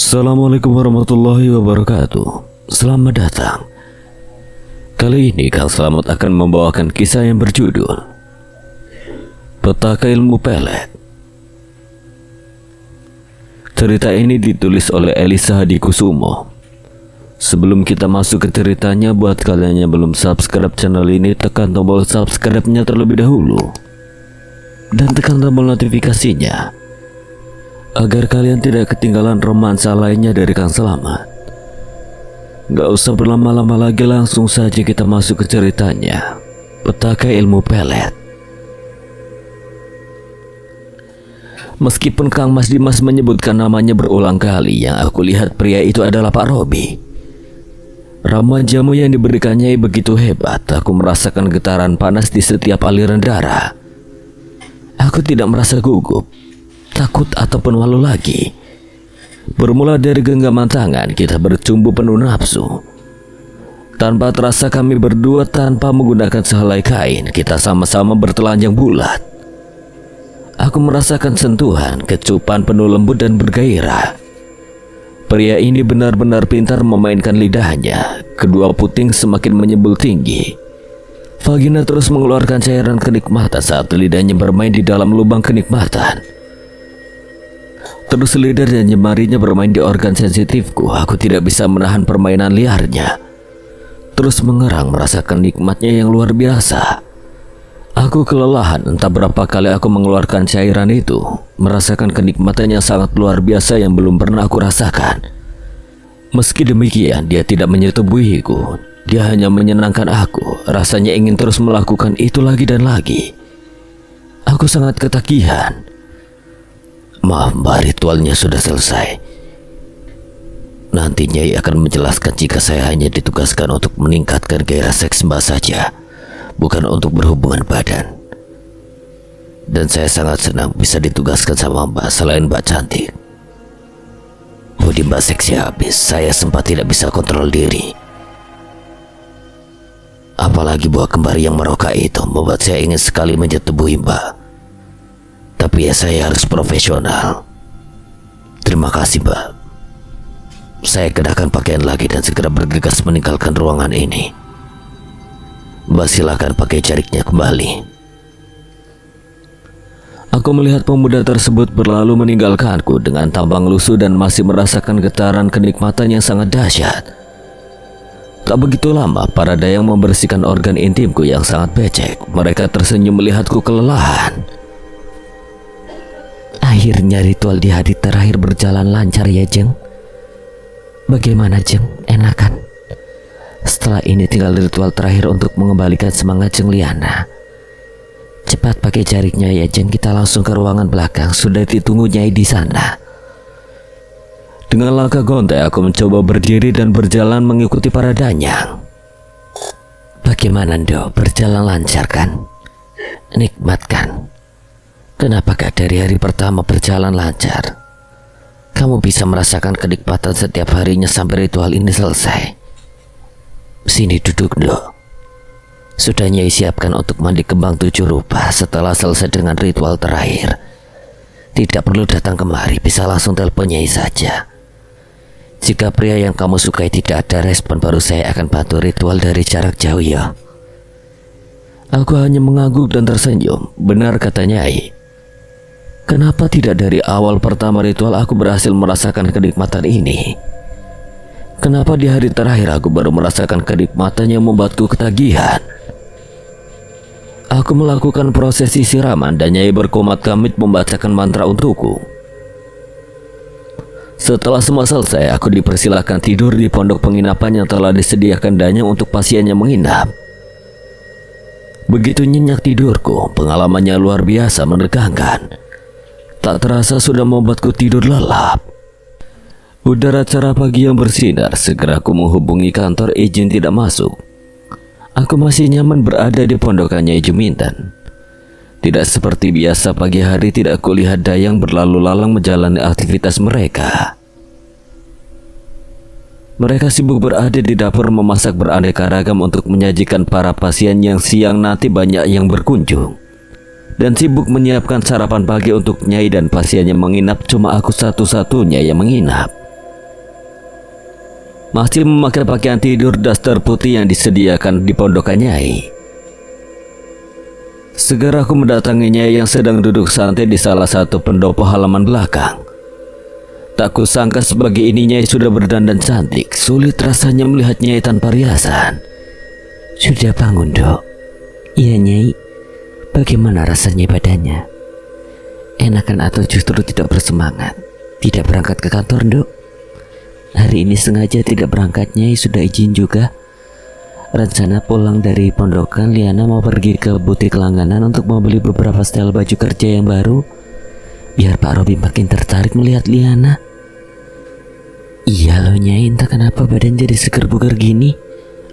Assalamualaikum warahmatullahi wabarakatuh. Selamat datang. Kali ini Kang Slamet akan membawakan kisah yang berjudul Petaka Ilmu Pelet. Cerita ini ditulis oleh Elisa Hadikusumo. Sebelum kita masuk ke ceritanya, buat kalian yang belum subscribe channel ini, tekan tombol subscribe-nya terlebih dahulu dan tekan tombol notifikasinya agar kalian tidak ketinggalan romansa lainnya dari Kang Slamet. Gak usah berlama-lama lagi, langsung saja kita masuk ke ceritanya. Petaka Ilmu Pelet. Meskipun Kang Mas Dimas menyebutkan namanya berulang kali, yang aku lihat pria itu adalah Pak Robi. Ramuan jamu yang diberikannya begitu hebat, aku merasakan getaran panas di setiap aliran darah. Aku tidak merasa gugup, takut ataupun malu lagi. Bermula dari genggaman tangan, kita bercumbu penuh nafsu. Tanpa terasa kami berdua, tanpa menggunakan sehelai kain, kita sama-sama bertelanjang bulat. Aku merasakan sentuhan, kecupan penuh lembut dan bergairah. Pria ini benar-benar pintar memainkan lidahnya. Kedua puting semakin menyembul tinggi. Vagina terus mengeluarkan cairan kenikmatan saat lidahnya bermain di dalam lubang kenikmatan. Terus lidah dan jemarinya bermain di organ sensitifku. Aku tidak bisa menahan permainan liarnya. Terus mengerang merasakan nikmatnya yang luar biasa. Aku kelelahan, entah berapa kali aku mengeluarkan cairan itu. Merasakan kenikmatan yang sangat luar biasa yang belum pernah aku rasakan. Meski demikian, dia tidak menyetubuhiku. Dia hanya menyenangkan aku. Rasanya ingin terus melakukan itu lagi dan lagi. Aku sangat ketagihan. Maaf Mbak, ritualnya sudah selesai. Nanti Nyai akan menjelaskan jika saya hanya ditugaskan untuk meningkatkan gairah seks Mbak saja, bukan untuk berhubungan badan. Dan saya sangat senang bisa ditugaskan sama Mbak selain Mbak cantik. Budi Mbak seksi habis, saya sempat tidak bisa kontrol diri. Apalagi buah kembar yang meroka itu membuat saya ingin sekali menyetubuhi Mbak. Tapi ya saya harus profesional. Terima kasih Mbak. Saya kenakan pakaian lagi dan segera bergegas meninggalkan ruangan ini. Mbak silakan pakai jariknya kembali. Aku melihat pemuda tersebut berlalu meninggalkanku dengan tampang lusuh dan masih merasakan getaran kenikmatan yang sangat dahsyat. Tak begitu lama, para dayang membersihkan organ intimku yang sangat becek. Mereka tersenyum melihatku kelelahan. Akhirnya ritual di hari terakhir berjalan lancar ya Jeng. Bagaimana Jeng? Enakan? Setelah ini tinggal ritual terakhir untuk mengembalikan semangat Jeng Liana. Cepat pakai jariknya ya Jeng, kita langsung ke ruangan belakang. Sudah ditunggu Nyai di sana. Dengan langkah gontai aku mencoba berdiri dan berjalan mengikuti para danyang. Bagaimana Ndo? Berjalan lancar kan? Nikmat kan? Kenapa gak dari hari pertama berjalan lancar? Kamu bisa merasakan kenikmatan setiap harinya sampai ritual ini selesai. Sini duduk Ndo. Sudah Nyai siapkan untuk mandi kembang 7 rupa setelah selesai dengan ritual terakhir. Tidak perlu datang kemari, bisa langsung telepon Nyai saja. Jika pria yang kamu sukai tidak ada respon, baru saya akan bantu ritual dari jarak jauh ya. Aku hanya mengangguk dan tersenyum. Benar kata Nyai. Kenapa tidak dari awal pertama ritual aku berhasil merasakan kenikmatan ini? Kenapa di hari terakhir aku baru merasakan kenikmatan yang membuatku ketagihan? Aku melakukan prosesi siraman dan Nyai berkomat kamit membacakan mantra untukku. Setelah semua selesai, aku dipersilakan tidur di pondok penginapan yang telah disediakan danyang untuk pasien yang menginap. Begitu nyenyak tidurku, pengalamannya luar biasa menegangkan. Tak terasa sudah membuatku tidur lelap. Udara cerah pagi yang bersinar. Segera aku menghubungi kantor izin tidak masuk. Aku masih nyaman berada di pondokannya Juminten. Tidak seperti biasa pagi hari tidak kulihat dayang berlalu lalang menjalani aktivitas mereka. Mereka sibuk berada di dapur memasak beraneka ragam untuk menyajikan para pasien yang siang nanti banyak yang berkunjung. Dan sibuk menyiapkan sarapan pagi untuk Nyai dan pasien yang menginap. Cuma aku satu-satunya yang menginap. masih memakai pakaian tidur daster putih yang disediakan di pondokan Nyai. Segera aku mendatangi Nyai yang sedang duduk santai di salah satu pendopo halaman belakang. Tak kusangka sebagai ini Nyai sudah berdandan cantik. Sulit rasanya melihat Nyai tanpa riasan. Sudah bangun, Dok? Iya, Nyai. Bagaimana rasanya badannya? Enakan atau justru tidak bersemangat? Tidak berangkat ke kantor, Dok? Hari ini sengaja tidak berangkat, Nyai sudah izin juga. Rencana pulang dari pondokan, Liana mau pergi ke butik langganan untuk membeli beberapa style baju kerja yang baru, biar Pak Robi makin tertarik melihat Liana. Iya loh, Nyai, entah kenapa badan jadi seger bugar gini.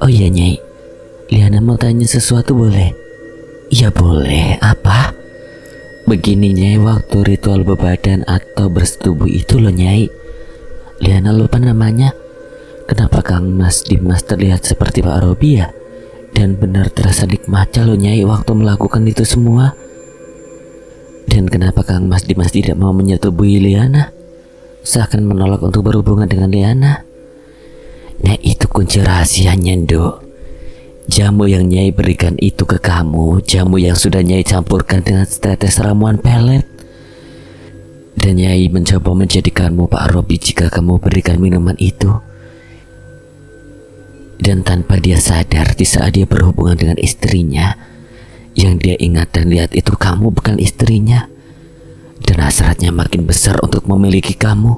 Oh iya, Nyai, Liana mau tanya sesuatu, boleh? Iya boleh, apa? Begini, Nyai, waktu ritual bebadan atau bersetubuh itu loh, Nyai, Liana lupa namanya. Kenapa Kang Mas Dimas terlihat seperti Pak Robi ya? Dan benar terasa nikmatnya loh, Nyai, waktu melakukan itu semua. Dan kenapa Kang Mas Dimas tidak mau menyetubuhi Liana? Seakan menolak untuk berhubungan dengan Liana. Nah, itu kunci rahasianya, Dok. Jamu yang Nyai berikan itu ke kamu, jamu yang sudah Nyai campurkan dengan setetes ramuan pelet. Dan Nyai mencoba menjadikanmu Pak Robi jika kamu berikan minuman itu. Dan tanpa dia sadar, di saat dia berhubungan dengan istrinya, yang dia ingat dan lihat itu kamu bukan istrinya. Dan hasratnya makin besar untuk memiliki kamu.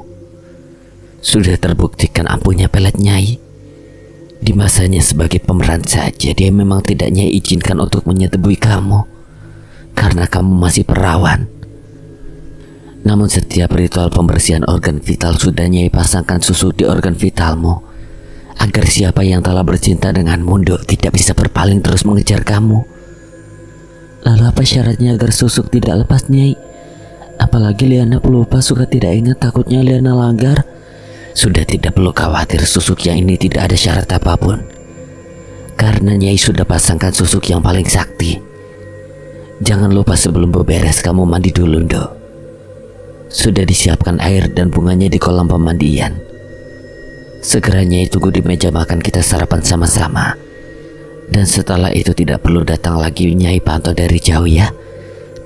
Sudah terbuktikan ampuhnya pelet Nyai. Di masanya sebagai pemeran saja, dia memang tidak Nyai izinkan untuk menyetubuhi kamu, karena kamu masih perawan. Namun setiap ritual pembersihan organ vital sudah Nyai pasangkan susu di organ vitalmu, agar siapa yang telah bercinta denganmu, Dok, tidak bisa berpaling terus mengejar kamu. Lalu apa syaratnya agar susuk tidak lepas, Nyai? Apalagi Liana pelupa, suka tidak ingat, takutnya Liana langgar. Sudah tidak perlu khawatir, susuk yang ini tidak ada syarat apapun, karena Nyai sudah pasangkan susuk yang paling sakti. Jangan lupa sebelum beberes kamu mandi dulu, Dok. Sudah disiapkan air dan bunganya di kolam pemandian. Segera Nyai tunggu di meja makan, kita sarapan sama-sama. Dan setelah itu tidak perlu datang lagi, Nyai pantau dari jauh ya,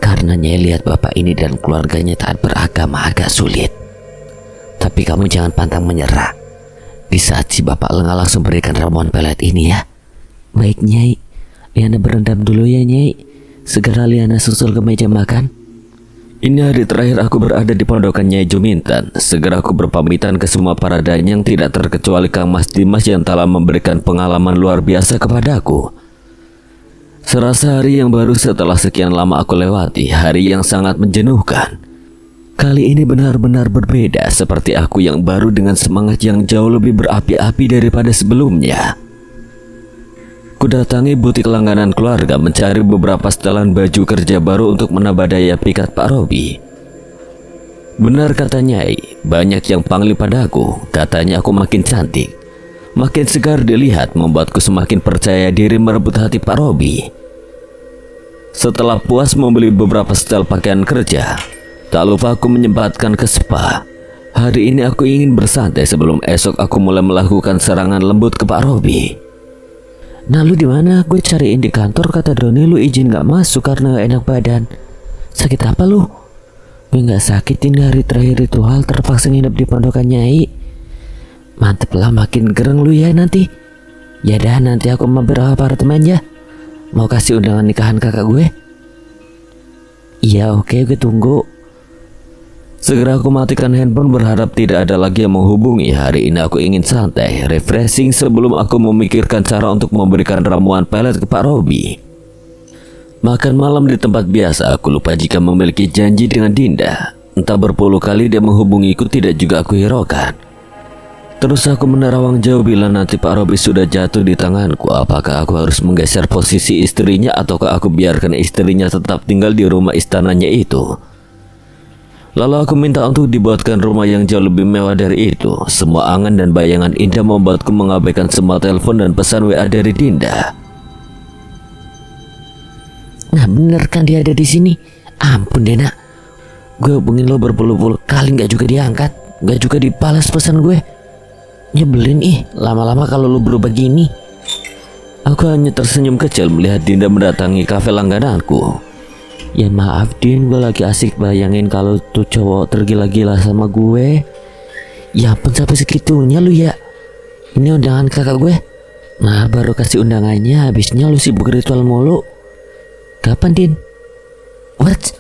karena Nyai lihat bapak ini dan keluarganya taat beragama agak sulit. Tapi kamu jangan pantang menyerah. Di saat si bapak lengah langsung berikan ramuan pelet ini ya. Baik, Nyai. Liana berendam dulu ya, Nyai. Segera Liana susul ke meja makan. Ini hari terakhir aku berada di pondokan Nyai Juminten. Segera aku berpamitan ke semua para danyang, tidak terkecuali Kang Mas Dimas yang telah memberikan pengalaman luar biasa kepadaku. Serasa hari yang baru setelah sekian lama aku lewati, hari yang sangat menjenuhkan. Kali ini benar-benar berbeda, seperti aku yang baru dengan semangat yang jauh lebih berapi-api daripada sebelumnya. Kudatangi butik langganan keluarga mencari beberapa setelan baju kerja baru untuk menambah daya pikat Pak Robi. Benar kata Nyai, banyak yang panggil padaku. Katanya aku makin cantik, makin segar dilihat, membuatku semakin percaya diri merebut hati Pak Robi. Setelah puas membeli beberapa setel pakaian kerja, tak lupa aku menyempatkan ke spa. Hari ini aku ingin bersantai sebelum esok aku mulai melakukan serangan lembut ke Pak Robi. Nah, lu di mana? Gue cariin di kantor, kata Doni lu izin gak masuk karena gak enak badan. Sakit apa lu? Gue gak sakit, ini hari terakhir ritual, terpaksa nginep di pondokan Nyai. Mantep lah, makin gereng lu ya nanti. Ya dah, nanti aku mampir ke apartemen ya. Mau kasih undangan nikahan kakak gue. Iya oke, gue tunggu. Segera aku matikan handphone berharap tidak ada lagi yang menghubungi. Hari ini aku ingin santai, refreshing sebelum aku memikirkan cara untuk memberikan ramuan pelet ke Pak Robi. Makan malam di tempat biasa, aku lupa jika memiliki janji dengan Dinda. Entah berpuluh kali dia menghubungiku, tidak juga aku hiraukan. Terus aku menerawang jauh bila nanti Pak Robi sudah jatuh di tanganku. Apakah aku harus menggeser posisi istrinya ataukah aku biarkan istrinya tetap tinggal di rumah istananya itu? Lalu aku minta untuk dibuatkan rumah yang jauh lebih mewah dari itu. Semua angan dan bayangan indah membuatku mengabaikan semua telepon dan pesan WA dari Dinda. Nah bener kan dia ada di sini. Ampun deh nak, gue hubungin lo berpuluh-puluh kali gak juga diangkat, gak juga dibalas pesan gue. Nyebelin lama-lama kalau lu berubah gini. Aku hanya tersenyum kecil melihat Dinda mendatangi kafe langgananku. Ya maaf Din, gue lagi asik bayangin kalau tuh cowok tergila-gila sama gue. Ya ampun, sampai segitunya lu ya. Ini undangan kakak gue. Nah baru kasih undangannya, habisnya lu sibuk ritual mulu. Kapan Din? What?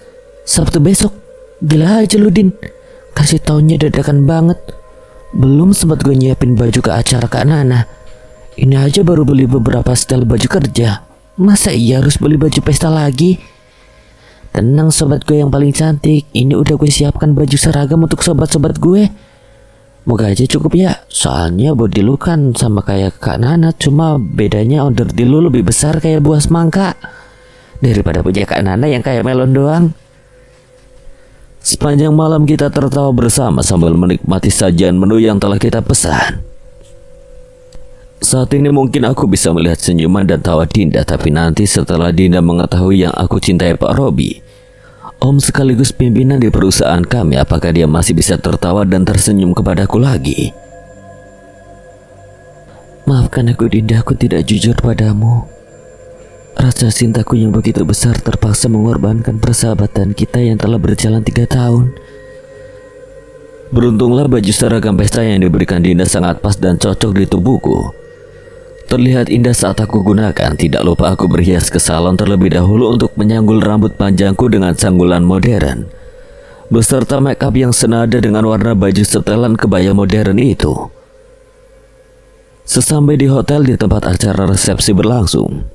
Sabtu besok? Gila aja lu Din, kasih taunya dadakan banget. Belum sempat gue nyiapin baju ke acara Kak Nana. Ini aja baru beli beberapa setel baju kerja. Masa iya harus beli baju pesta lagi? Tenang sobat gue yang paling cantik, ini udah gue siapkan baju seragam untuk sobat-sobat gue. Moga aja cukup ya, soalnya body lu kan sama kayak Kak Nana, cuma bedanya onderdil lu lebih besar kayak buah semangka daripada punya Kak Nana yang kayak melon doang. Sepanjang malam kita tertawa bersama sambil menikmati sajian menu yang telah kita pesan. Saat ini mungkin aku bisa melihat senyuman dan tawa Dinda, tapi nanti setelah Dinda mengetahui yang aku cintai Pak Robi, om sekaligus pimpinan di perusahaan kami, apakah dia masih bisa tertawa dan tersenyum kepadaku lagi? Maafkan aku Dinda, aku tidak jujur padamu. Rasa cintaku yang begitu besar terpaksa mengorbankan persahabatan kita yang telah berjalan 3 tahun. Beruntunglah baju seragam pesta yang diberikan Dinda sangat pas dan cocok di tubuhku. Terlihat indah saat aku gunakan. Tidak lupa aku berhias ke salon terlebih dahulu untuk menyanggul rambut panjangku dengan sanggulan modern, beserta make up yang senada dengan warna baju setelan kebaya modern itu. Sesampai di hotel di tempat acara resepsi berlangsung,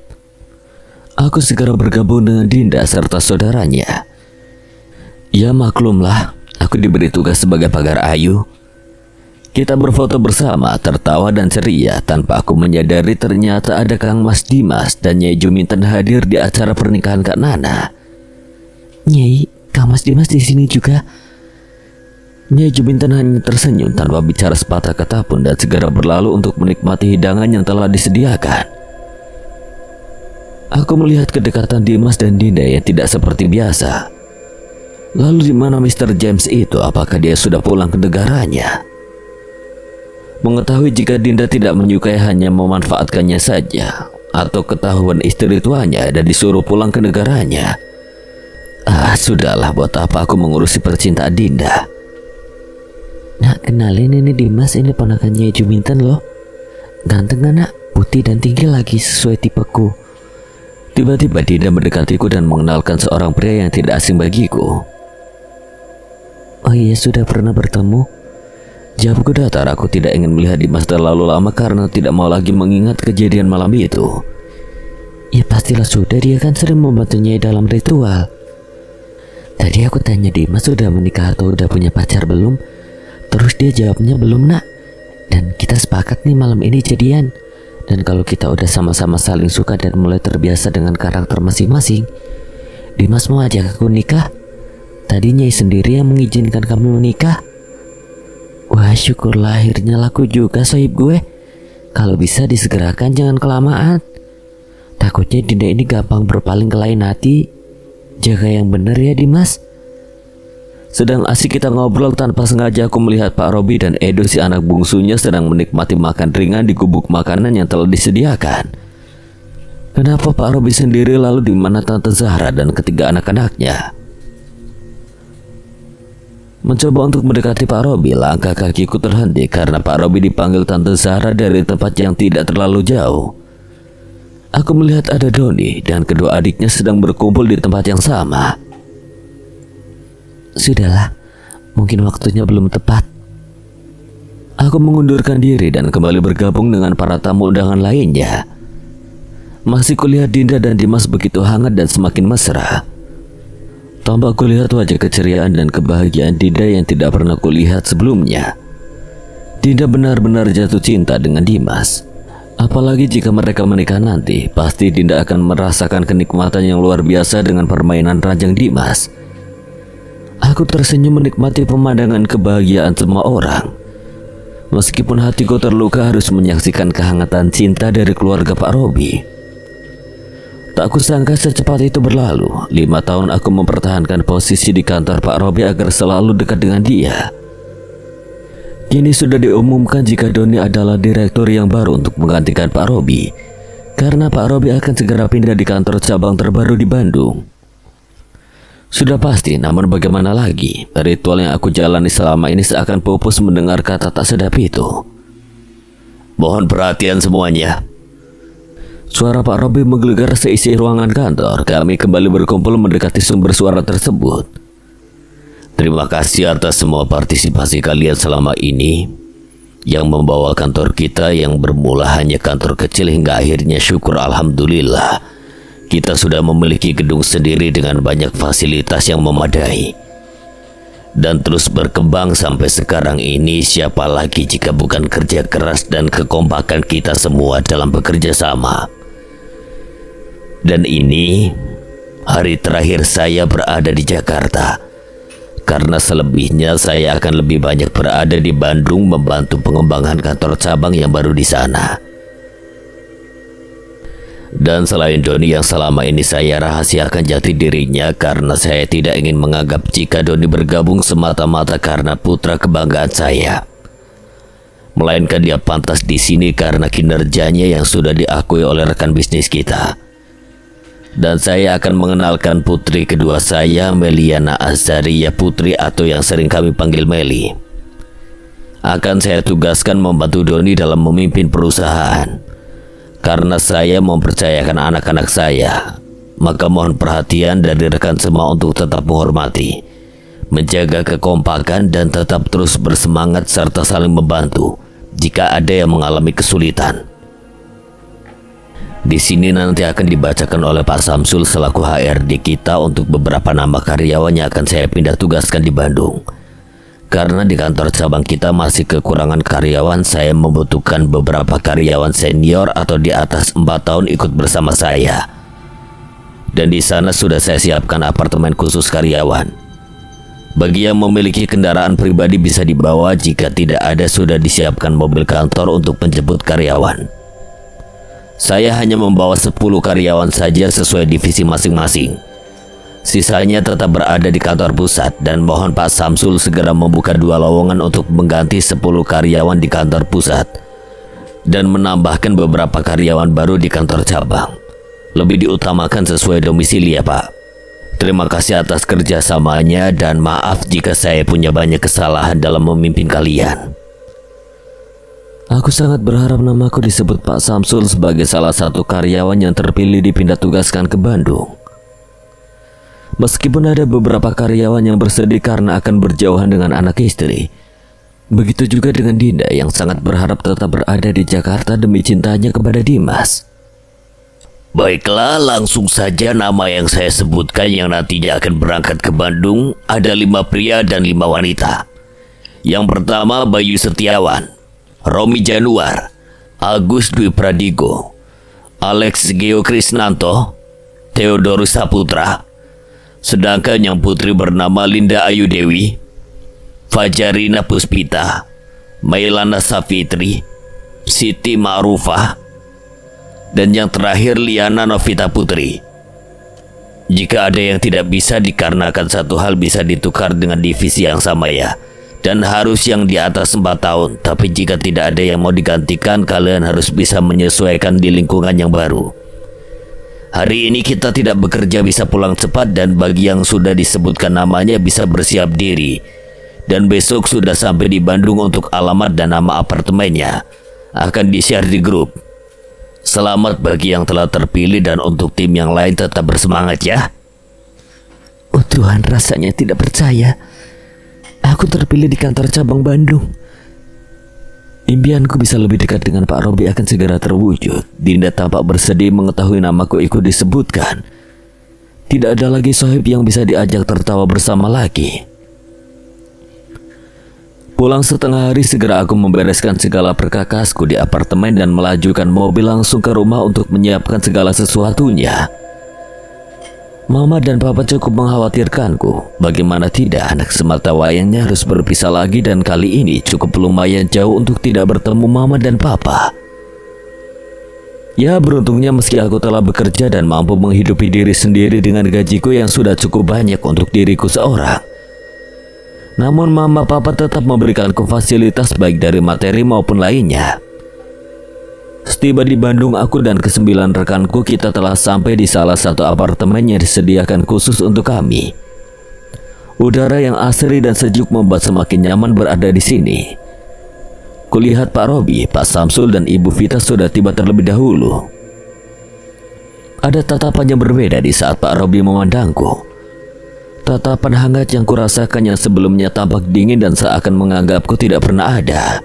aku segera bergabung dengan Dinda serta saudaranya. Ya maklumlah, aku diberi tugas sebagai pagar ayu. Kita berfoto bersama, tertawa dan ceria tanpa aku menyadari ternyata ada Kang Mas Dimas dan Nyai Juminten hadir di acara pernikahan Kak Nana. Nyai, Kang Mas Dimas di sini juga. Nyai Juminten hanya tersenyum tanpa bicara sepatah kata pun dan segera berlalu untuk menikmati hidangan yang telah disediakan. Aku melihat kedekatan Dimas dan Dinda yang tidak seperti biasa. Lalu di mana Mr. James itu? Apakah dia sudah pulang ke negaranya? Mengetahui jika Dinda tidak menyukai hanya memanfaatkannya saja, atau ketahuan istri tuanya dan disuruh pulang ke negaranya. Sudahlah, buat apa aku mengurusi percintaan Dinda? Nak, kenalin ini Dimas, ini ponakannya Juminten loh. Ganteng kan nak, putih dan tinggi lagi sesuai tipeku. Tiba-tiba Dinda mendekatiku dan mengenalkan seorang pria yang tidak asing bagiku. Oh iya, sudah pernah bertemu? Jawabku datar. Aku tidak ingin melihat Dimas terlalu lama karena tidak mau lagi mengingat kejadian malam itu. Ya pastilah sudah, dia kan sering membantunya dalam ritual. Tadi aku tanya Dimas sudah menikah atau udah punya pacar belum? Terus dia jawabnya belum nak. Dan kita sepakat nih malam ini jadian. Dan kalau kita udah sama-sama saling suka dan mulai terbiasa dengan karakter masing-masing, Dimas mau ajak aku nikah. Tadi Nyai sendiri yang mengizinkan kamu menikah. Wah syukurlah akhirnya laku juga sohib gue. Kalau bisa disegerakan, jangan kelamaan. Takutnya Dinda ini gampang berpaling ke lain hati. Jaga yang benar ya Dimas. Sedang asik kita ngobrol, tanpa sengaja aku melihat Pak Robi dan Edo si anak bungsunya sedang menikmati makan ringan di gubuk makanan yang telah disediakan. Kenapa Pak Robi sendiri, lalu di mana Tante Zahra dan ketiga anak-anaknya? Mencoba untuk mendekati Pak Robi, langkah kakiku terhenti karena Pak Robi dipanggil Tante Zahra dari tempat yang tidak terlalu jauh. Aku melihat ada Doni dan kedua adiknya sedang berkumpul di tempat yang sama. Sudahlah, mungkin waktunya belum tepat. Aku mengundurkan diri dan kembali bergabung dengan para tamu undangan lainnya. Masih kulihat Dinda dan Dimas begitu hangat dan semakin mesra. Tampak kulihat wajah keceriaan dan kebahagiaan Dinda yang tidak pernah kulihat sebelumnya. Dinda benar-benar jatuh cinta dengan Dimas. Apalagi jika mereka menikah nanti, pasti Dinda akan merasakan kenikmatan yang luar biasa dengan permainan ranjang Dimas. Aku tersenyum menikmati pemandangan kebahagiaan semua orang. Meskipun hatiku terluka harus menyaksikan kehangatan cinta dari keluarga Pak Robi. Tak kusangka secepat itu berlalu. 5 tahun aku mempertahankan posisi di kantor Pak Robi agar selalu dekat dengan dia. Kini sudah diumumkan jika Doni adalah direktur yang baru untuk menggantikan Pak Robi, karena Pak Robi akan segera pindah di kantor cabang terbaru di Bandung. Sudah pasti, namun bagaimana lagi? Ritual yang aku jalani selama ini seakan pupus mendengar kata tak sedap itu. Mohon perhatian semuanya. Suara Pak Robi menggelegar seisi ruangan kantor. Kami kembali berkumpul mendekati sumber suara tersebut. Terima kasih atas semua partisipasi kalian selama ini yang membawa kantor kita yang bermula hanya kantor kecil hingga akhirnya syukur alhamdulillah kita sudah memiliki gedung sendiri dengan banyak fasilitas yang memadai dan terus berkembang sampai sekarang ini. Siapa lagi jika bukan kerja keras dan kekompakan kita semua dalam bekerja sama. Dan ini hari terakhir saya berada di Jakarta, karena selebihnya saya akan lebih banyak berada di Bandung membantu pengembangan kantor cabang yang baru di sana. Dan selain Doni yang selama ini saya rahasiakan jati dirinya karena saya tidak ingin menganggap jika Doni bergabung semata-mata karena putra kebanggaan saya, melainkan dia pantas di sini karena kinerjanya yang sudah diakui oleh rekan bisnis kita. Dan saya akan mengenalkan putri kedua saya, Meliana Azaria Putri atau yang sering kami panggil Meli. Akan saya tugaskan membantu Doni dalam memimpin perusahaan. Karena saya mempercayakan anak-anak saya, maka mohon perhatian dari rekan semua untuk tetap menghormati, menjaga kekompakan dan tetap terus bersemangat serta saling membantu jika ada yang mengalami kesulitan. Di sini nanti akan dibacakan oleh Pak Samsul selaku HRD kita untuk beberapa nama karyawan yang akan saya pindah tugaskan di Bandung. Karena di kantor cabang kita masih kekurangan karyawan, saya membutuhkan beberapa karyawan senior atau di atas 4 tahun ikut bersama saya. Dan di sana sudah saya siapkan apartemen khusus karyawan. Bagi yang memiliki kendaraan pribadi bisa dibawa, jika tidak ada sudah disiapkan mobil kantor untuk menjemput karyawan. Saya hanya membawa 10 karyawan saja sesuai divisi masing-masing. Sisanya tetap berada di kantor pusat dan mohon Pak Samsul segera membuka 2 lowongan untuk mengganti 10 karyawan di kantor pusat dan menambahkan beberapa karyawan baru di kantor cabang. Lebih diutamakan sesuai domisili ya Pak. Terima kasih atas kerjasamanya dan maaf jika saya punya banyak kesalahan dalam memimpin kalian. Aku sangat berharap namaku disebut Pak Samsul sebagai salah satu karyawan yang terpilih dipindah tugaskan ke Bandung. Meskipun ada beberapa karyawan yang bersedih karena akan berjauhan dengan anak istri, begitu juga dengan Dinda yang sangat berharap tetap berada di Jakarta demi cintanya kepada Dimas. Baiklah, langsung saja nama yang saya sebutkan yang nantinya akan berangkat ke Bandung. Ada 5 pria dan 5 wanita. Yang pertama Bayu Setiawan, Romi Januar, Agus Dwi Pradigo, Alex Geo Krisnanto, Theodorus Saputra. Sedangkan yang putri bernama Linda Ayu Dewi, Fajarina Puspita, Mailana Safitri, Siti Ma'rufah, dan yang terakhir Liana Novita Putri. Jika ada yang tidak bisa dikarenakan satu hal bisa ditukar dengan divisi yang sama ya, dan harus yang di atas 4 tahun. Tapi jika tidak ada yang mau digantikan, kalian harus bisa menyesuaikan di lingkungan yang baru. Hari ini kita tidak bekerja bisa pulang cepat dan bagi yang sudah disebutkan namanya bisa bersiap diri. Dan besok sudah sampai di Bandung untuk alamat dan nama apartemennya. Akan di-share di grup. Selamat bagi yang telah terpilih dan untuk tim yang lain tetap bersemangat ya. Oh Tuhan, rasanya tidak percaya. Aku terpilih di kantor cabang Bandung. Impianku bisa lebih dekat dengan Pak Robi akan segera terwujud. Dinda tampak bersedih mengetahui namaku ikut disebutkan. Tidak ada lagi Sohib yang bisa diajak tertawa bersama lagi. Pulang setengah hari, segera aku membereskan segala perkakasku di apartemen dan melajukan mobil langsung ke rumah untuk menyiapkan segala sesuatunya. Mama dan Papa cukup mengkhawatirkanku. Bagaimana tidak, anak semata wayangnya harus berpisah lagi dan kali ini cukup lumayan jauh untuk tidak bertemu Mama dan Papa. Ya, beruntungnya meski aku telah bekerja dan mampu menghidupi diri sendiri dengan gajiku yang sudah cukup banyak untuk diriku seorang. Namun mama papa tetap memberikanku fasilitas baik dari materi maupun lainnya. Setiba di Bandung, aku dan ke-9 rekanku kita telah sampai di salah satu apartemen yang disediakan khusus untuk kami. Udara yang asri dan sejuk membuat semakin nyaman berada di sini. Kulihat Pak Robi, Pak Samsul dan Ibu Vita sudah tiba terlebih dahulu. Ada tatapan yang berbeda di saat Pak Robi memandangku. Tatapan hangat yang kurasakan yang sebelumnya tampak dingin dan seakan menganggapku tidak pernah ada.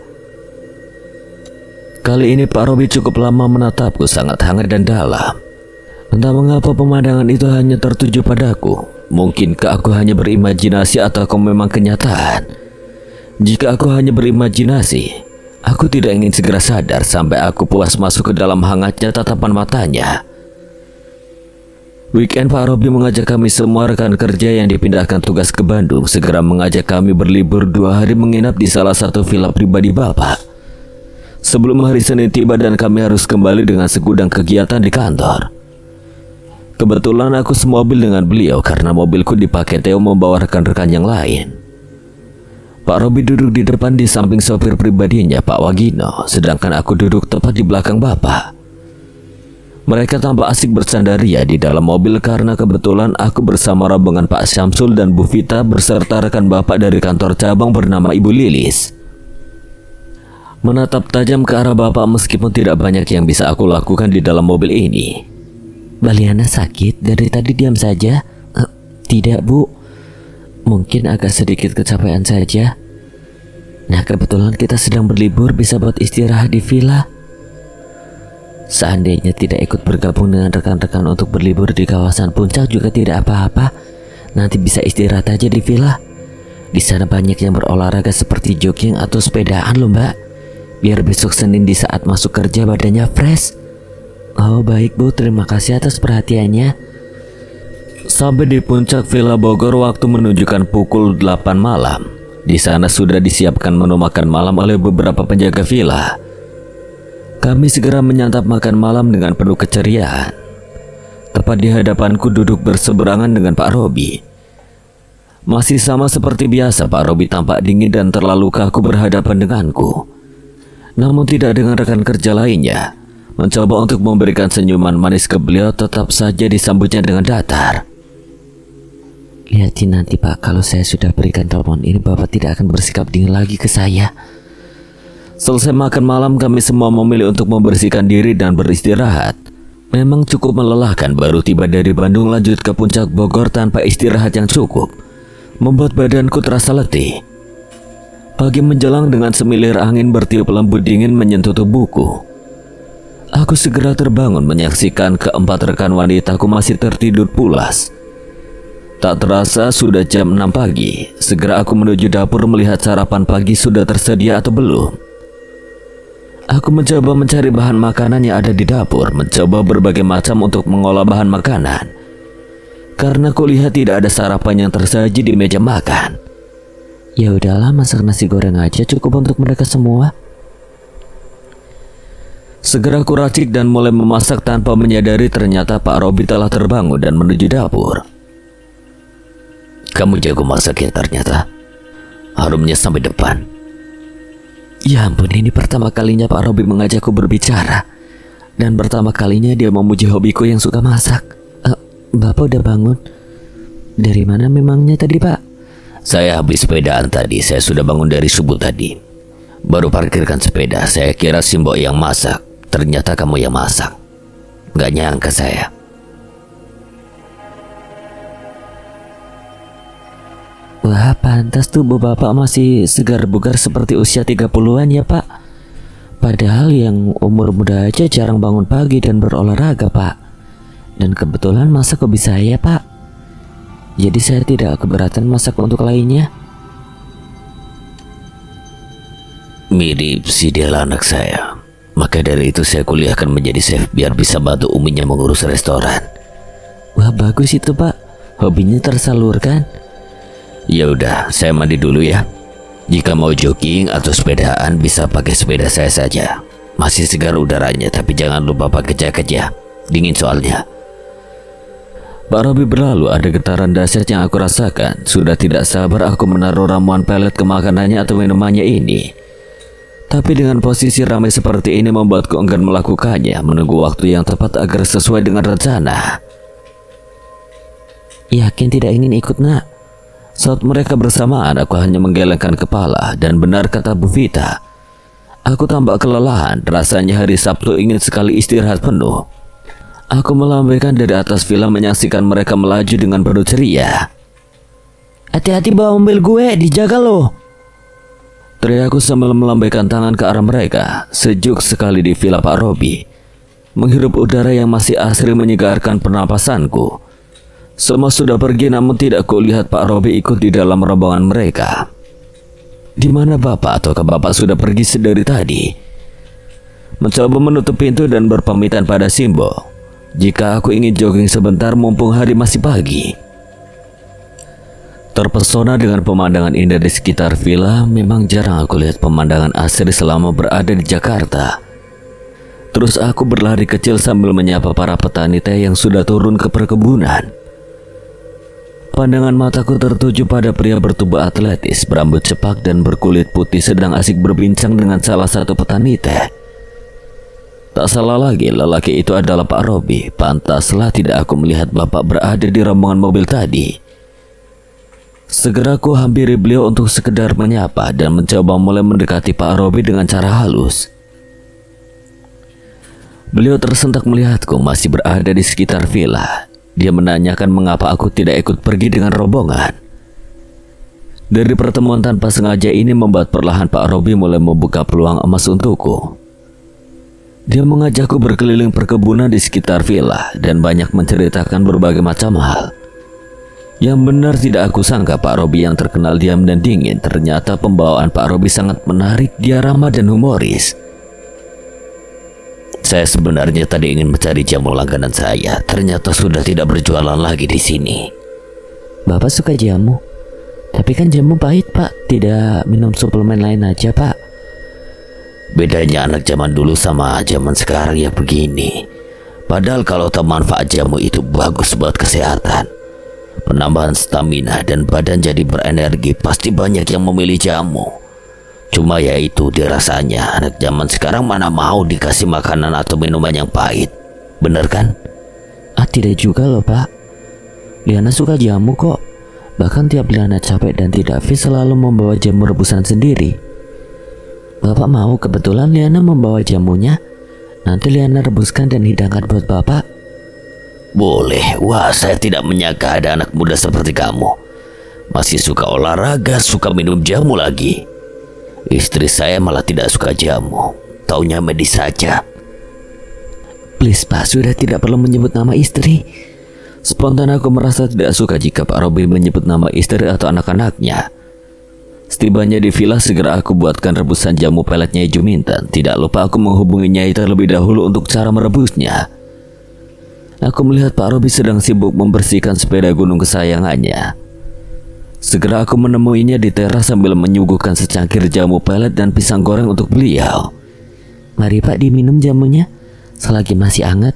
Kali ini Pak Robi cukup lama menatapku sangat hangat dan dalam. Entah mengapa pemandangan itu hanya tertuju padaku. Mungkinkah aku hanya berimajinasi atau memang kenyataan? Jika aku hanya berimajinasi, aku tidak ingin segera sadar sampai aku puas masuk ke dalam hangatnya tatapan matanya. Weekend Pak Robi mengajak kami semua rekan kerja yang dipindahkan tugas ke Bandung segera mengajak kami berlibur 2 hari menginap di salah satu villa pribadi Bapak. Sebelum hari Senin tiba dan kami harus kembali dengan segudang kegiatan di kantor. Kebetulan aku semobil dengan beliau karena mobilku dipakai Theo membawa rekan-rekan yang lain. Pak Robi duduk di depan di samping sopir pribadinya Pak Wagino, sedangkan aku duduk tepat di belakang Bapak. Mereka tampak asik bersandaria di dalam mobil karena kebetulan aku bersama rombongan Pak Syamsul dan Bu Vita beserta rekan Bapak dari kantor cabang bernama Ibu Lilis. Menatap tajam ke arah Bapak meskipun tidak banyak yang bisa aku lakukan di dalam mobil ini. Mbak Liana sakit? Dari tadi diam saja. Tidak Bu, mungkin agak sedikit kecapean saja. Nah kebetulan kita sedang berlibur, bisa buat istirahat di villa. Seandainya tidak ikut bergabung dengan rekan-rekan untuk berlibur di kawasan puncak juga tidak apa-apa. Nanti bisa istirahat aja di villa. Di sana banyak yang berolahraga seperti jogging atau sepedaan loh Mbak. Biar besok Senin di saat masuk kerja badannya fresh. Oh baik Bu, terima kasih atas perhatiannya. Sampai di puncak Villa Bogor waktu menunjukkan pukul 8 malam. Di sana sudah disiapkan menu makan malam oleh beberapa penjaga villa. Kami segera menyantap makan malam dengan penuh keceriaan. Tepat di hadapanku duduk berseberangan dengan Pak Robi. Masih sama seperti biasa, Pak Robi tampak dingin dan terlalu kaku berhadapan denganku. Namun tidak dengan rekan kerja lainnya. Mencoba untuk memberikan senyuman manis ke beliau, tetap saja disambutnya dengan datar. Lihatin nanti Pak, kalau saya sudah berikan telepon ini Bapak tidak akan bersikap dingin lagi ke saya. Selesai makan malam, kami semua memilih untuk membersihkan diri dan beristirahat. Memang cukup melelahkan baru tiba dari Bandung lanjut ke puncak Bogor tanpa istirahat yang cukup. Membuat badanku terasa letih. Pagi menjelang dengan semilir angin bertiup lembut dingin menyentuh tubuhku. Aku segera terbangun menyaksikan keempat rekan wanitaku masih tertidur pulas. Tak terasa sudah jam 6 pagi. Segera aku menuju dapur melihat sarapan pagi sudah tersedia atau belum. Aku mencoba mencari bahan makanan yang ada di dapur, mencoba berbagai macam untuk mengolah bahan makanan. Karena kulihat tidak ada sarapan yang tersaji di meja makan. Ya udahlah, masak nasi goreng aja cukup untuk mereka semua. Segera aku racik dan mulai memasak tanpa menyadari ternyata Pak Robi telah terbangun dan menuju dapur. Kamu jago masak ya ternyata. Harumnya sampai depan. Ya ampun, ini pertama kalinya Pak Robi mengajakku berbicara. Dan pertama kalinya dia memuji hobiku yang suka masak. Bapak udah bangun? Dari mana memangnya tadi Pak? Saya habis sepedaan tadi, saya sudah bangun dari subuh tadi. Baru parkirkan sepeda, saya kira Simbo yang masak. Ternyata kamu yang masak. Gak nyangka saya. Wah, pantas tubuh Bapak masih segar bugar seperti usia 30-an ya Pak. Padahal yang umur muda aja jarang bangun pagi dan berolahraga Pak. Dan kebetulan masak hobi saya Pak. Jadi saya tidak keberatan masak untuk lainnya. Mirip si Dela anak saya. Maka dari itu saya kuliahkan menjadi chef biar bisa bantu uminya mengurus restoran. Wah bagus itu Pak. Hobinya tersalurkan. Ya udah, saya mandi dulu ya. Jika mau jogging atau sepedaan bisa pakai sepeda saya saja. Masih segar udaranya, tapi jangan lupa pakai jaket ya. Dingin soalnya. Pak Robi berlalu, ada getaran dahsyat yang aku rasakan. Sudah tidak sabar aku menaruh ramuan pelet ke makanannya atau minumannya ini. Tapi dengan posisi ramai seperti ini membuatku enggan melakukannya, menunggu waktu yang tepat agar sesuai dengan rencana. Yakin tidak ingin ikut, nak? Saat mereka bersamaan, aku hanya menggelengkan kepala, dan benar kata Bu Vita, aku tampak kelelahan. Rasanya hari Sabtu ingin sekali istirahat penuh. Aku melambaikan dari atas villa menyaksikan mereka melaju dengan penuh ceria. Hati-hati bawa mobil gue, dijaga loh. Teriakku sambil melambaikan tangan ke arah mereka. Sejuk sekali di villa Pak Robi. Menghirup udara yang masih asri menyegarkan pernapasanku. Semua sudah pergi, namun tidak kulihat Pak Robi ikut di dalam rombongan mereka. Di mana Bapak? Ataukah Bapak sudah pergi sedari tadi? Mencoba menutup pintu dan berpamitan pada Simbo. Jika aku ingin jogging sebentar mumpung hari masih pagi. Terpesona dengan pemandangan indah di sekitar villa, memang jarang aku lihat pemandangan asri selama berada di Jakarta. Terus aku berlari kecil sambil menyapa para petani teh yang sudah turun ke perkebunan. Pandangan mataku tertuju pada pria bertubuh atletis, berambut cepak dan berkulit putih sedang asik berbincang dengan salah satu petani teh. Tak salah lagi, lelaki itu adalah Pak Robi. Pantaslah tidak aku melihat Bapak berada di rombongan mobil tadi. Segera aku hampiri beliau untuk sekedar menyapa dan mencoba mulai mendekati Pak Robi dengan cara halus. Beliau tersentak melihatku masih berada di sekitar villa. Dia menanyakan mengapa aku tidak ikut pergi dengan rombongan. Dari pertemuan tanpa sengaja ini membuat perlahan Pak Robi mulai membuka peluang emas untukku. Dia mengajakku berkeliling perkebunan di sekitar villa dan banyak menceritakan berbagai macam hal. Yang benar tidak aku sangka Pak Robi yang terkenal diam dan dingin, ternyata pembawaan Pak Robi sangat menarik, dia ramah dan humoris. Saya sebenarnya tadi ingin mencari jamu langganan saya, ternyata sudah tidak berjualan lagi di sini. Bapak suka jamu? Tapi kan jamu pahit, Pak. Tidak minum suplemen lain aja, Pak. Bedanya anak zaman dulu sama zaman sekarang ya begini. Padahal kalau tahu manfaat jamu itu bagus buat kesehatan, penambahan stamina dan badan jadi berenergi, pasti banyak yang memilih jamu. Cuma ya itu dirasanya anak zaman sekarang mana mau dikasih makanan atau minuman yang pahit. Bener kan? Tidak juga loh, Pak. Liana suka jamu kok. Bahkan tiap Liana capek dan tidak fit selalu membawa jamu rebusan sendiri. Bapak mau kebetulan Liana membawa jamunya. Nanti Liana rebuskan dan hidangkan buat Bapak. Boleh. Wah, saya tidak menyangka ada anak muda seperti kamu. Masih suka olahraga, suka minum jamu lagi. Istri saya malah tidak suka jamu, taunya medis saja. Please Pak, sudah tidak perlu menyebut nama istri. Spontan aku merasa tidak suka jika Pak Robi menyebut nama istri atau anak-anaknya. Setibanya di villa, segera aku buatkan rebusan jamu pelet Nyai Juminten. Tidak lupa aku menghubungi Nyai terlebih dahulu untuk cara merebusnya. Aku melihat Pak Robi sedang sibuk membersihkan sepeda gunung kesayangannya. Segera aku menemuinya di teras sambil menyuguhkan secangkir jamu pelet dan pisang goreng untuk beliau. Mari Pak, diminum jamunya selagi masih hangat.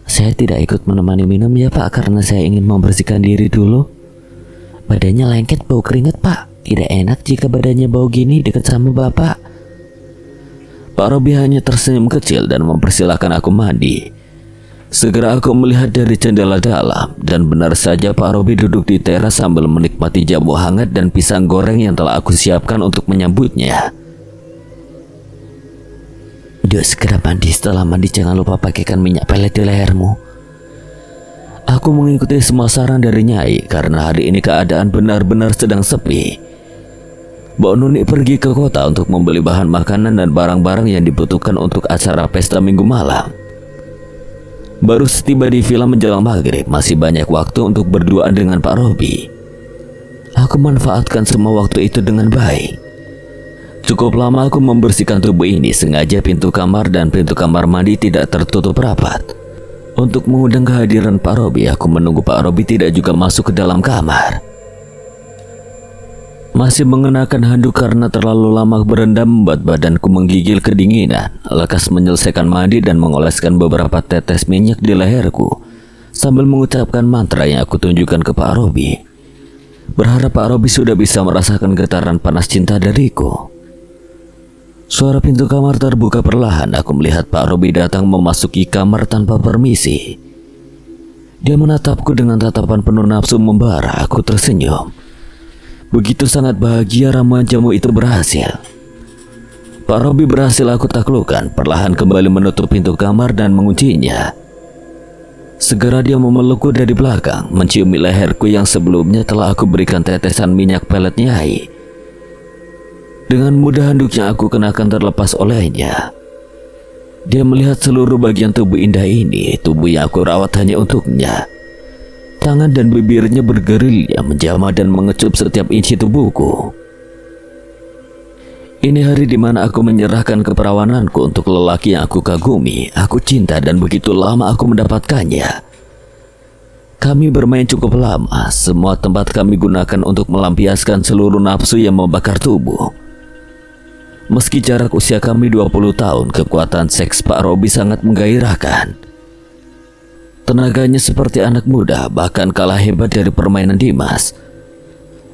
Saya tidak ikut menemani minum ya Pak, karena saya ingin membersihkan diri dulu. Badannya lengket bau keringat Pak. Tidak enak jika badannya bau gini dekat sama Bapak. Pak Robi hanya tersenyum kecil dan mempersilahkan aku mandi. Segera aku melihat dari jendela dalam, dan benar saja Pak Robi duduk di teras sambil menikmati jamu hangat dan pisang goreng yang telah aku siapkan untuk menyambutnya. Duh, segera mandi. Setelah mandi jangan lupa pakaikan minyak pelet di lehermu. Aku mengikuti semua saran dari Nyai karena hari ini keadaan benar-benar sedang sepi. Mbak Nuni pergi ke kota untuk membeli bahan makanan dan barang-barang yang dibutuhkan untuk acara pesta minggu malam. Baru setiba di villa menjelang maghrib, masih banyak waktu untuk berduaan dengan Pak Robi. Aku manfaatkan semua waktu itu dengan baik. Cukup lama aku membersihkan tubuh ini, sengaja pintu kamar dan pintu kamar mandi tidak tertutup rapat. Untuk mengundang kehadiran Pak Robi, aku menunggu Pak Robi tidak juga masuk ke dalam kamar. Masih mengenakan handuk karena terlalu lama berendam membuat badanku menggigil kedinginan. Lekas menyelesaikan mandi dan mengoleskan beberapa tetes minyak di leherku. sambil mengucapkan mantra yang aku tunjukkan ke Pak Robi. Berharap Pak Robi sudah bisa merasakan getaran panas cinta dariku. Suara pintu kamar terbuka perlahan. Aku melihat Pak Robi datang memasuki kamar tanpa permisi. Dia menatapku dengan tatapan penuh nafsu membara. Aku tersenyum. Begitu sangat bahagia ramuan jamu itu berhasil. Pak Robi berhasil aku taklukkan. Perlahan kembali menutup pintu kamar dan menguncinya. Segera dia memelukku dari belakang, menciumi leherku yang sebelumnya telah aku berikan tetesan minyak pelet Nyai. Dengan mudah handuk yang aku kenakan terlepas olehnya. Dia melihat seluruh bagian tubuh indah ini, tubuh yang aku rawat hanya untuknya. Tangan dan bibirnya bergerilya menjamah dan mengecup setiap inci tubuhku. Ini hari di mana aku menyerahkan keperawananku untuk lelaki yang aku kagumi, aku cinta dan begitu lama aku mendapatkannya. Kami bermain cukup lama, semua tempat kami gunakan untuk melampiaskan seluruh nafsu yang membakar tubuh. Meski jarak usia kami 20 tahun, kekuatan seks Pak Robi sangat menggairahkan. Tenaganya seperti anak muda, bahkan kalah hebat dari permainan Dimas.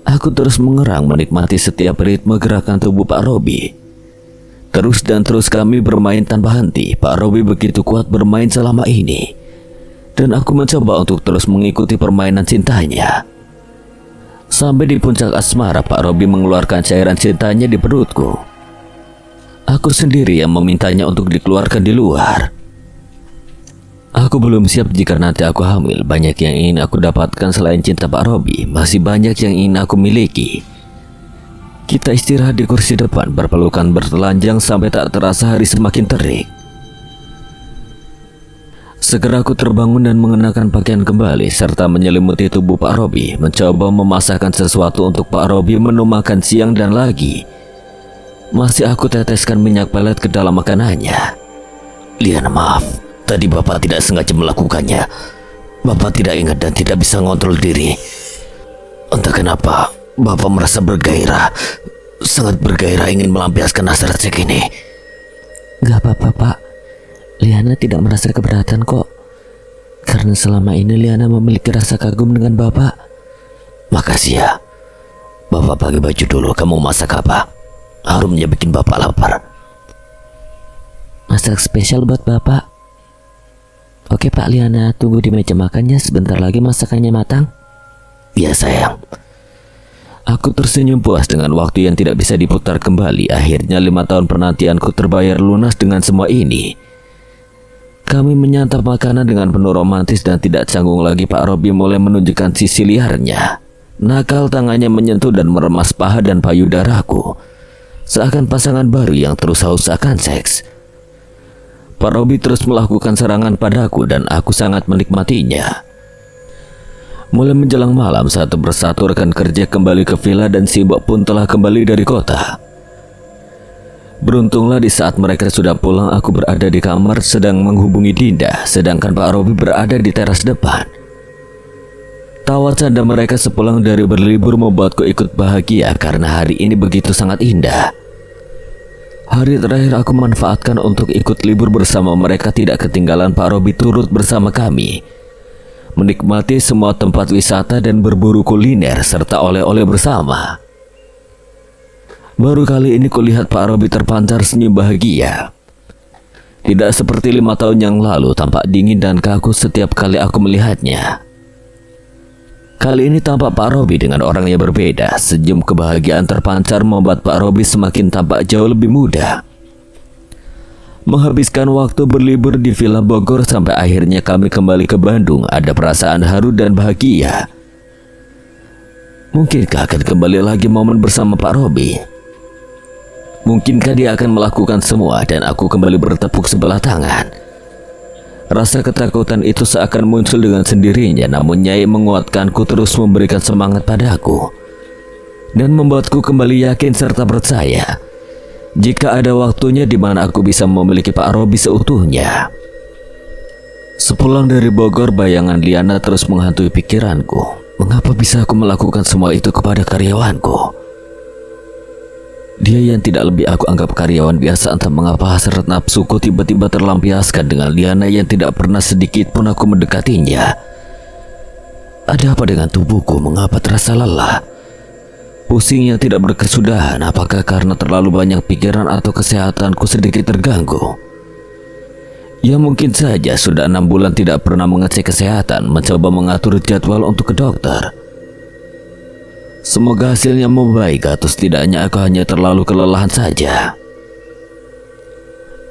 Aku terus mengerang menikmati setiap ritme gerakan tubuh Pak Robi. Terus dan terus kami bermain tanpa henti. Pak Robi begitu kuat bermain selama ini. Dan aku mencoba untuk terus mengikuti permainan cintanya. Sampai di puncak asmara, Pak Robi mengeluarkan cairan cintanya di perutku. Aku sendiri yang memintanya untuk dikeluarkan di luar. Aku belum siap jika nanti aku hamil. Banyak yang ingin aku dapatkan selain cinta Pak Robi. Masih banyak yang ingin aku miliki. Kita istirahat di kursi depan, berpelukan bertelanjang sampai tak terasa hari semakin terik. Segera aku terbangun dan mengenakan pakaian kembali serta menyelimuti tubuh Pak Robi, mencoba memasakkan sesuatu untuk Pak Robi menu makan siang dan lagi. Masih aku teteskan minyak pelet ke dalam makanannya. Liana, maaf. Tadi Bapak tidak sengaja melakukannya. Bapak tidak ingat dan tidak bisa ngontrol diri. Entah kenapa Bapak merasa bergairah, sangat bergairah ingin melampiaskan hasrat seks ini. Gak apa-apa, Pak. Liana tidak merasa keberatan kok. Karena selama ini Liana memiliki rasa kagum dengan Bapak. Makasih ya. Bapak pakai baju dulu. Kamu masak apa? Harumnya bikin Bapak lapar. Masak spesial buat Bapak. Oke Pak, Liana tunggu di meja makannya, sebentar lagi masakannya matang. Ya sayang. Aku tersenyum puas dengan waktu yang tidak bisa diputar kembali. Akhirnya 5 tahun penantianku terbayar lunas dengan semua ini. Kami menyantap makanan dengan penuh romantis dan tidak canggung lagi. Pak Robi mulai menunjukkan sisi liarnya. Nakal tangannya menyentuh dan meremas paha dan payudaraku. Seakan pasangan baru yang terus haus akan seks. Pak Robi terus melakukan serangan padaku dan aku sangat menikmatinya. Mulai menjelang malam, satu persatu rekan kerja kembali ke villa dan si Mbok pun telah kembali dari kota. Beruntunglah di saat mereka sudah pulang, aku berada di kamar sedang menghubungi Dinda, sedangkan Pak Robi berada di teras depan. Tawa canda mereka sepulang dari berlibur membuatku ikut bahagia karena hari ini begitu sangat indah. Hari terakhir aku manfaatkan untuk ikut libur bersama mereka. Tidak ketinggalan Pak Robi turut bersama kami menikmati semua tempat wisata dan berburu kuliner serta oleh-oleh bersama. Baru kali ini kulihat Pak Robi terpancar senyum bahagia. Tidak seperti 5 tahun yang lalu, tampak dingin dan kaku setiap kali aku melihatnya. Kali ini tampak Pak Robi dengan orang yang berbeda. Senyum kebahagiaan terpancar membuat Pak Robi semakin tampak jauh lebih muda. Menghabiskan waktu berlibur di Villa Bogor sampai akhirnya kami kembali ke Bandung. Ada perasaan haru dan bahagia. Mungkinkah akan kembali lagi momen bersama Pak Robi? Mungkinkah dia akan melakukan semua dan aku kembali bertepuk sebelah tangan? Rasa ketakutan itu seakan muncul dengan sendirinya, namun Nyai menguatkanku, terus memberikan semangat padaku dan membuatku kembali yakin serta percaya jika ada waktunya di mana aku bisa memiliki Pak Robi seutuhnya. Sepulang dari Bogor, bayangan Liana terus menghantui pikiranku. Mengapa bisa aku melakukan semua itu kepada karyawanku? Dia yang tidak lebih aku anggap karyawan biasa, entah mengapa hasrat nafsuku tiba-tiba terlampiaskan dengan Liana yang tidak pernah sedikit pun aku mendekatinya. Ada apa dengan tubuhku? Mengapa terasa lelah? Pusing yang tidak berkesudahan. Apakah karena terlalu banyak pikiran atau kesehatanku sedikit terganggu? Ya mungkin saja sudah 6 bulan tidak pernah mengecek kesehatan, mencoba mengatur jadwal untuk ke dokter. Semoga hasilnya membaik atau setidaknya aku hanya terlalu kelelahan saja.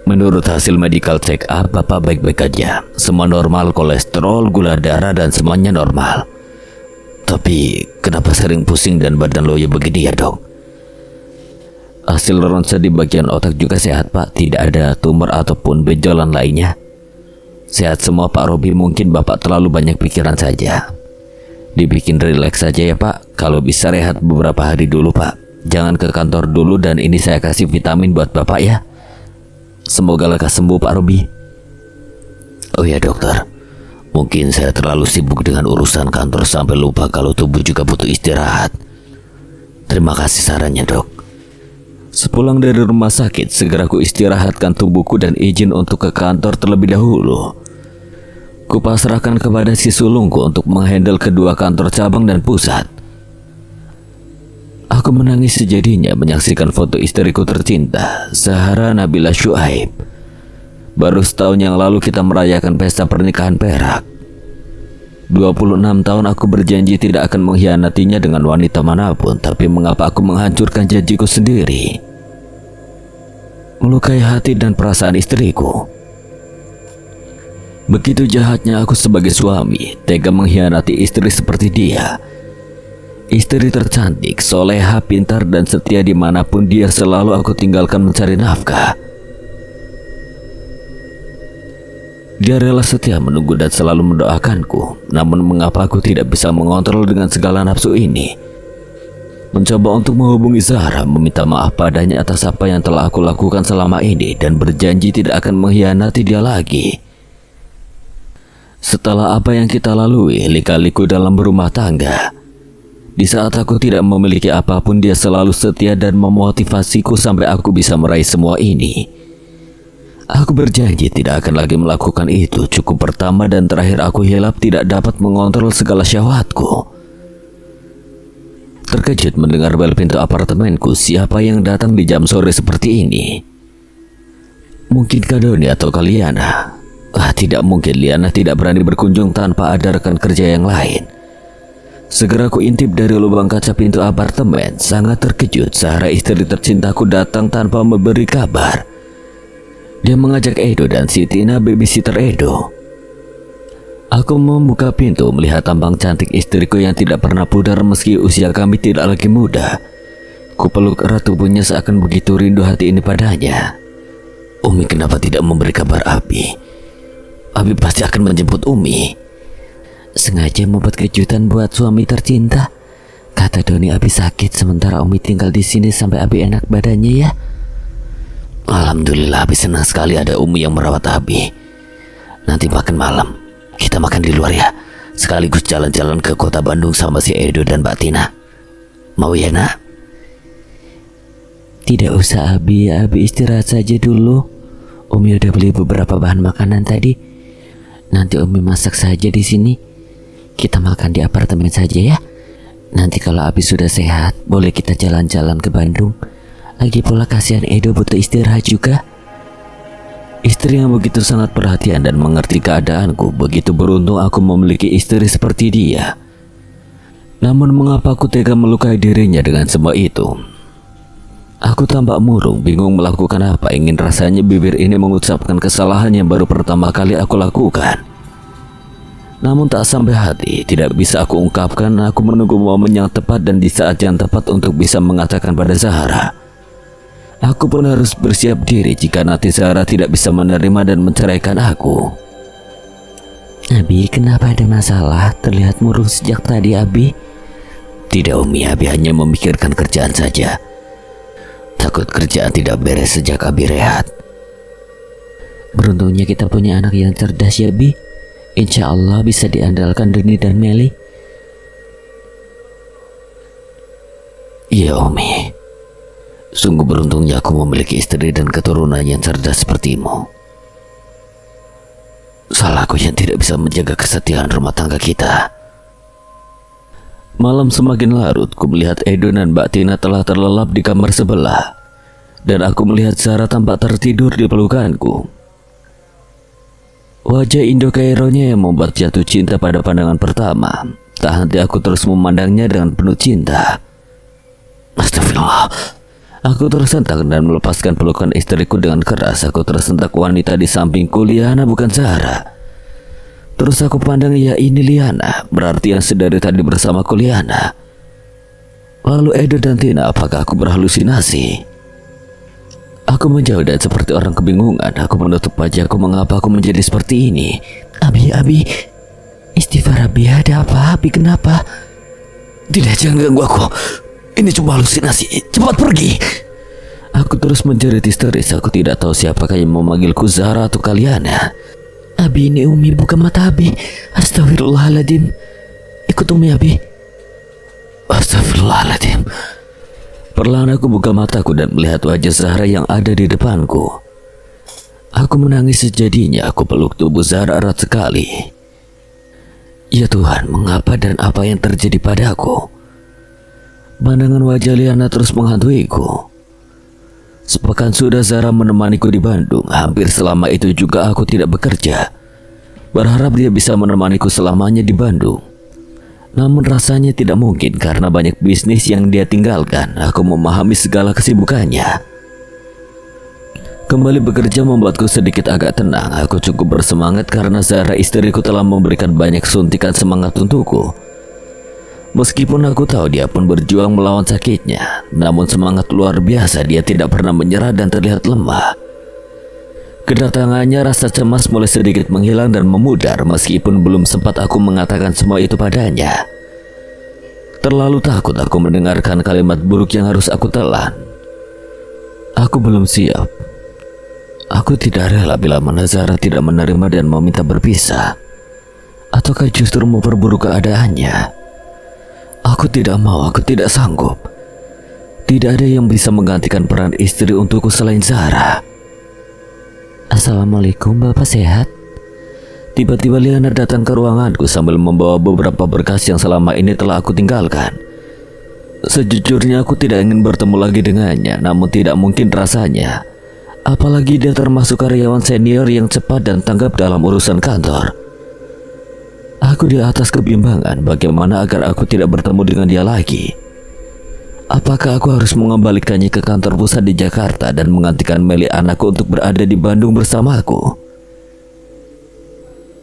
Menurut hasil medical check up, Bapak baik-baik aja. Semua normal, kolesterol, gula darah dan semuanya normal. Tapi kenapa sering pusing dan badan loyo begini ya dok? Hasil ronsen di bagian otak juga sehat Pak, tidak ada tumor ataupun benjolan lainnya. Sehat semua Pak Robi, mungkin Bapak terlalu banyak pikiran saja. Dibikin rileks saja ya Pak, kalau bisa rehat beberapa hari dulu Pak. Jangan ke kantor dulu dan ini saya kasih vitamin buat Bapak ya. Semoga lekas sembuh Pak Robi. Oh ya dokter, mungkin saya terlalu sibuk dengan urusan kantor sampai lupa kalau tubuh juga butuh istirahat. Terima kasih sarannya dok. Sepulang dari rumah sakit, segera ku istirahatkan tubuhku dan izin untuk ke kantor terlebih dahulu. Kupasrahkan kepada si sulungku untuk menghandle kedua kantor cabang dan pusat. Aku menangis sejadinya menyaksikan foto istriku tercinta, Zahra Nabila Syuaib. Baru setahun yang lalu kita merayakan pesta pernikahan perak. 26 tahun aku berjanji tidak akan mengkhianatinya dengan wanita manapun, tapi mengapa aku menghancurkan janjiku sendiri? Melukai hati dan perasaan istriku. Begitu jahatnya aku sebagai suami, tega mengkhianati istri seperti dia. Istri tercantik, soleha, pintar dan setia dimanapun dia, selalu aku tinggalkan mencari nafkah. Dia rela setia menunggu dan selalu mendoakanku. Namun mengapa aku tidak bisa mengontrol dengan segala nafsu ini? Mencoba untuk menghubungi Zahra, meminta maaf padanya atas apa yang telah aku lakukan selama ini dan berjanji tidak akan mengkhianati dia lagi. Setelah apa yang kita lalui, lika-liku dalam berumah tangga, di saat aku tidak memiliki apapun, dia selalu setia dan memotivasiku sampai aku bisa meraih semua ini. Aku berjanji tidak akan lagi melakukan itu. Cukup pertama dan terakhir aku hilap tidak dapat mengontrol segala syahwatku. Terkejut mendengar bel pintu apartemenku. Siapa yang datang di jam sore seperti ini? Mungkin Doni atau Liana. Tidak mungkin, Liana tidak berani berkunjung tanpa ada rekan kerja yang lain. Segera ku intip dari lubang kaca pintu apartemen. Sangat terkejut, Zahra istri tercintaku datang tanpa memberi kabar. Dia mengajak Edo dan si Tina, babysitter Edo. Aku membuka pintu melihat tampang cantik istriku yang tidak pernah pudar meski usia kami tidak lagi muda. Kupeluk erat tubuhnya seakan begitu rindu hati ini padanya. Umi kenapa tidak memberi kabar Abi? Abi pasti akan menjemput Umi. Sengaja membuat kejutan buat suami tercinta. Kata Doni Abi sakit sementara Umi tinggal di sini sampai Abi enak badannya ya. Alhamdulillah, Abi senang sekali ada Umi yang merawat Abi. Nanti makan malam kita makan di luar ya, sekaligus jalan-jalan ke kota Bandung sama si Edo dan Mbak Tina. Mau ya nak? Tidak usah Abi, Abi istirahat saja dulu. Umi udah beli beberapa bahan makanan tadi. Nanti Umi masak saja di sini. Kita makan di apartemen saja ya. Nanti kalau Abi sudah sehat, boleh kita jalan-jalan ke Bandung. Lagi pula kasihan Edo butuh istirahat juga. Istri yang begitu sangat perhatian dan mengerti keadaanku. Begitu beruntung aku memiliki istri seperti dia. Namun mengapa aku tega melukai dirinya dengan semua itu? Aku tampak murung, bingung melakukan apa. Ingin rasanya bibir ini mengucapkan kesalahan yang baru pertama kali aku lakukan. Namun tak sampai hati, tidak bisa aku ungkapkan. Aku menunggu momen yang tepat dan di saat yang tepat untuk bisa mengatakan pada Zahra. Aku pun harus bersiap diri jika nanti Zahra tidak bisa menerima dan menceraikan aku. Abi, kenapa ada masalah? Terlihat murung sejak tadi, Abi. Tidak Umi, Abi hanya memikirkan kerjaan saja. Takut kerjaan tidak beres sejak Abi rehat. Beruntungnya kita punya anak yang cerdas ya, Bi. Insya Allah bisa diandalkan Deni dan Meli. Iya Umi. Sungguh beruntungnya aku memiliki istri dan keturunan yang cerdas sepertimu. Salahku yang tidak bisa menjaga kesetiaan rumah tangga kita. Malam semakin larut, ku melihat Edo dan Mbak Tina telah terlelap di kamar sebelah. Dan aku melihat Zara tampak tertidur di pelukanku. Wajah Indo-Kaironya yang membuat jatuh cinta pada pandangan pertama. Tak henti aku terus memandangnya dengan penuh cinta. Astagfirullah. Aku tersentak dan melepaskan pelukan istriku dengan keras. Aku tersentak wanita di sampingku, Liana bukan Zara. Terus aku pandang, ya ini Liana, berarti yang sedari tadi bersamaku Liana. Lalu Edo dan Tina, apakah aku berhalusinasi? Aku menjauh dan seperti orang kebingungan. Aku menutup wajahku, mengapa aku menjadi seperti ini? Abi, istighfar Abi, ada apa? Abi kenapa? Tidak, jangan ganggu aku. Ini cuma halusinasi. Cepat pergi. Aku terus menjerit histeris. Aku tidak tahu siapakah yang memanggilku, Zara atau Liana. Abi, ini Umi, buka mata Abi. Astagfirullahaladzim. Ikut Umi Abi. Astagfirullahaladzim. Perlahan aku buka mataku dan melihat wajah Zahra yang ada di depanku. Aku menangis sejadinya. Aku peluk tubuh Zahra erat sekali. Ya Tuhan, mengapa dan apa yang terjadi padaku? Pandangan wajah Liana terus menghantuiku. Sepekan sudah Zahra menemaniku di Bandung. Hampir selama itu juga aku tidak bekerja. Berharap dia bisa menemaniku selamanya di Bandung. Namun rasanya tidak mungkin karena banyak bisnis yang dia tinggalkan. Aku memahami segala kesibukannya. Kembali bekerja membuatku sedikit agak tenang. Aku cukup bersemangat karena Zahra istriku telah memberikan banyak suntikan semangat untukku. Meskipun aku tahu dia pun berjuang melawan sakitnya, namun semangat luar biasa, dia tidak pernah menyerah dan terlihat lemah. Kedatangannya rasa cemas mulai sedikit menghilang dan memudar meskipun belum sempat aku mengatakan semua itu padanya. Terlalu takut aku mendengarkan kalimat buruk yang harus aku telan. Aku belum siap. Aku tidak rela bila mana Zahra tidak menerima dan meminta berpisah. Ataukah justru memperburuk keadaannya? Aku tidak mau, aku tidak sanggup. Tidak ada yang bisa menggantikan peran istri untukku selain Zahra. Assalamualaikum, Bapak sehat? Tiba-tiba Liana datang ke ruanganku sambil membawa beberapa berkas yang selama ini telah aku tinggalkan. Sejujurnya aku tidak ingin bertemu lagi dengannya, namun tidak mungkin rasanya. Apalagi dia termasuk karyawan senior yang cepat dan tanggap dalam urusan kantor. Aku di atas kebimbangan bagaimana agar aku tidak bertemu dengan dia lagi. Apakah aku harus mengembalikannya ke kantor pusat di Jakarta dan menggantikan Meli anakku untuk berada di Bandung bersamaku?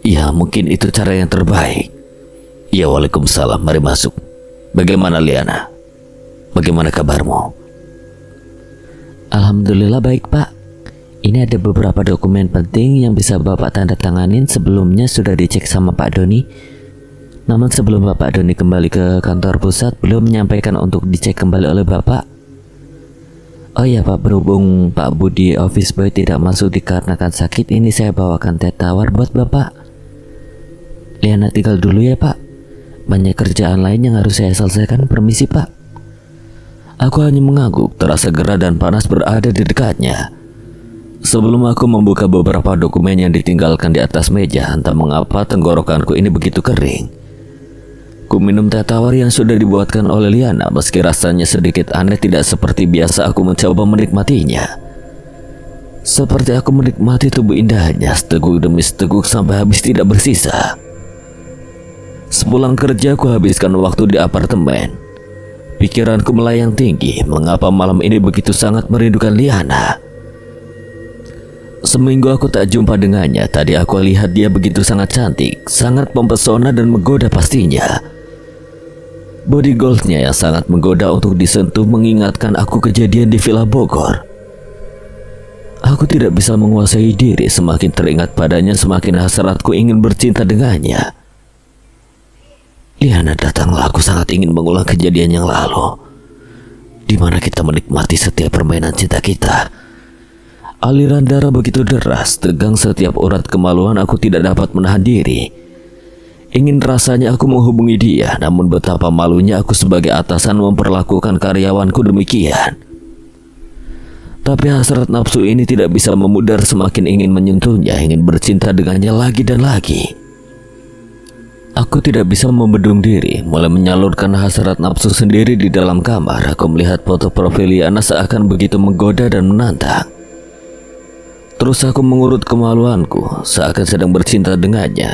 Ya, mungkin itu cara yang terbaik. Ya, waalaikumsalam, mari masuk. Bagaimana Liana? Bagaimana kabarmu? Alhamdulillah baik Pak. Ini ada beberapa dokumen penting yang bisa Bapak tanda tanganin. Sebelumnya sudah dicek sama Pak Doni. Namun sebelum Bapak Doni kembali ke kantor pusat, belum menyampaikan untuk dicek kembali oleh Bapak. Oh ya Pak, berhubung Pak Budi office boy tidak masuk dikarenakan sakit, ini saya bawakan teh tawar buat Bapak. Liana tinggal dulu ya Pak. Banyak kerjaan lain yang harus saya selesaikan. Permisi Pak. Aku hanya mengangguk, terasa gerah dan panas berada di dekatnya. Sebelum aku membuka beberapa dokumen yang ditinggalkan di atas meja, entah mengapa tenggorokanku ini begitu kering. Ku minum teh tawar yang sudah dibuatkan oleh Liana, meski rasanya sedikit aneh, tidak seperti biasa aku mencoba menikmatinya. Seperti aku menikmati tubuh indahnya, seteguk demi seteguk sampai habis tidak bersisa. Sepulang kerja aku habiskan waktu di apartemen. Pikiranku melayang tinggi, mengapa malam ini begitu sangat merindukan Liana. Seminggu aku tak jumpa dengannya. Tadi aku lihat dia begitu sangat cantik, sangat mempesona dan menggoda pastinya. Body goldnya yang sangat menggoda untuk disentuh mengingatkan aku kejadian di Villa Bogor. Aku tidak bisa menguasai diri, semakin teringat padanya semakin hasratku ingin bercinta dengannya. Liana datanglah, aku sangat ingin mengulang kejadian yang lalu, di mana kita menikmati setiap permainan cinta kita. Aliran darah begitu deras, tegang setiap urat kemaluan, aku tidak dapat menahan diri. Ingin rasanya aku menghubungi dia, namun betapa malunya aku sebagai atasan memperlakukan karyawanku demikian. Tapi hasrat nafsu ini tidak bisa memudar, semakin ingin menyentuhnya, ingin bercinta dengannya lagi dan lagi. Aku tidak bisa membendung diri, mulai menyalurkan hasrat nafsu sendiri di dalam kamar. Aku melihat foto profil Liana seakan begitu menggoda dan menantang. Terus aku mengurut kemaluanku, seakan sedang bercinta dengannya.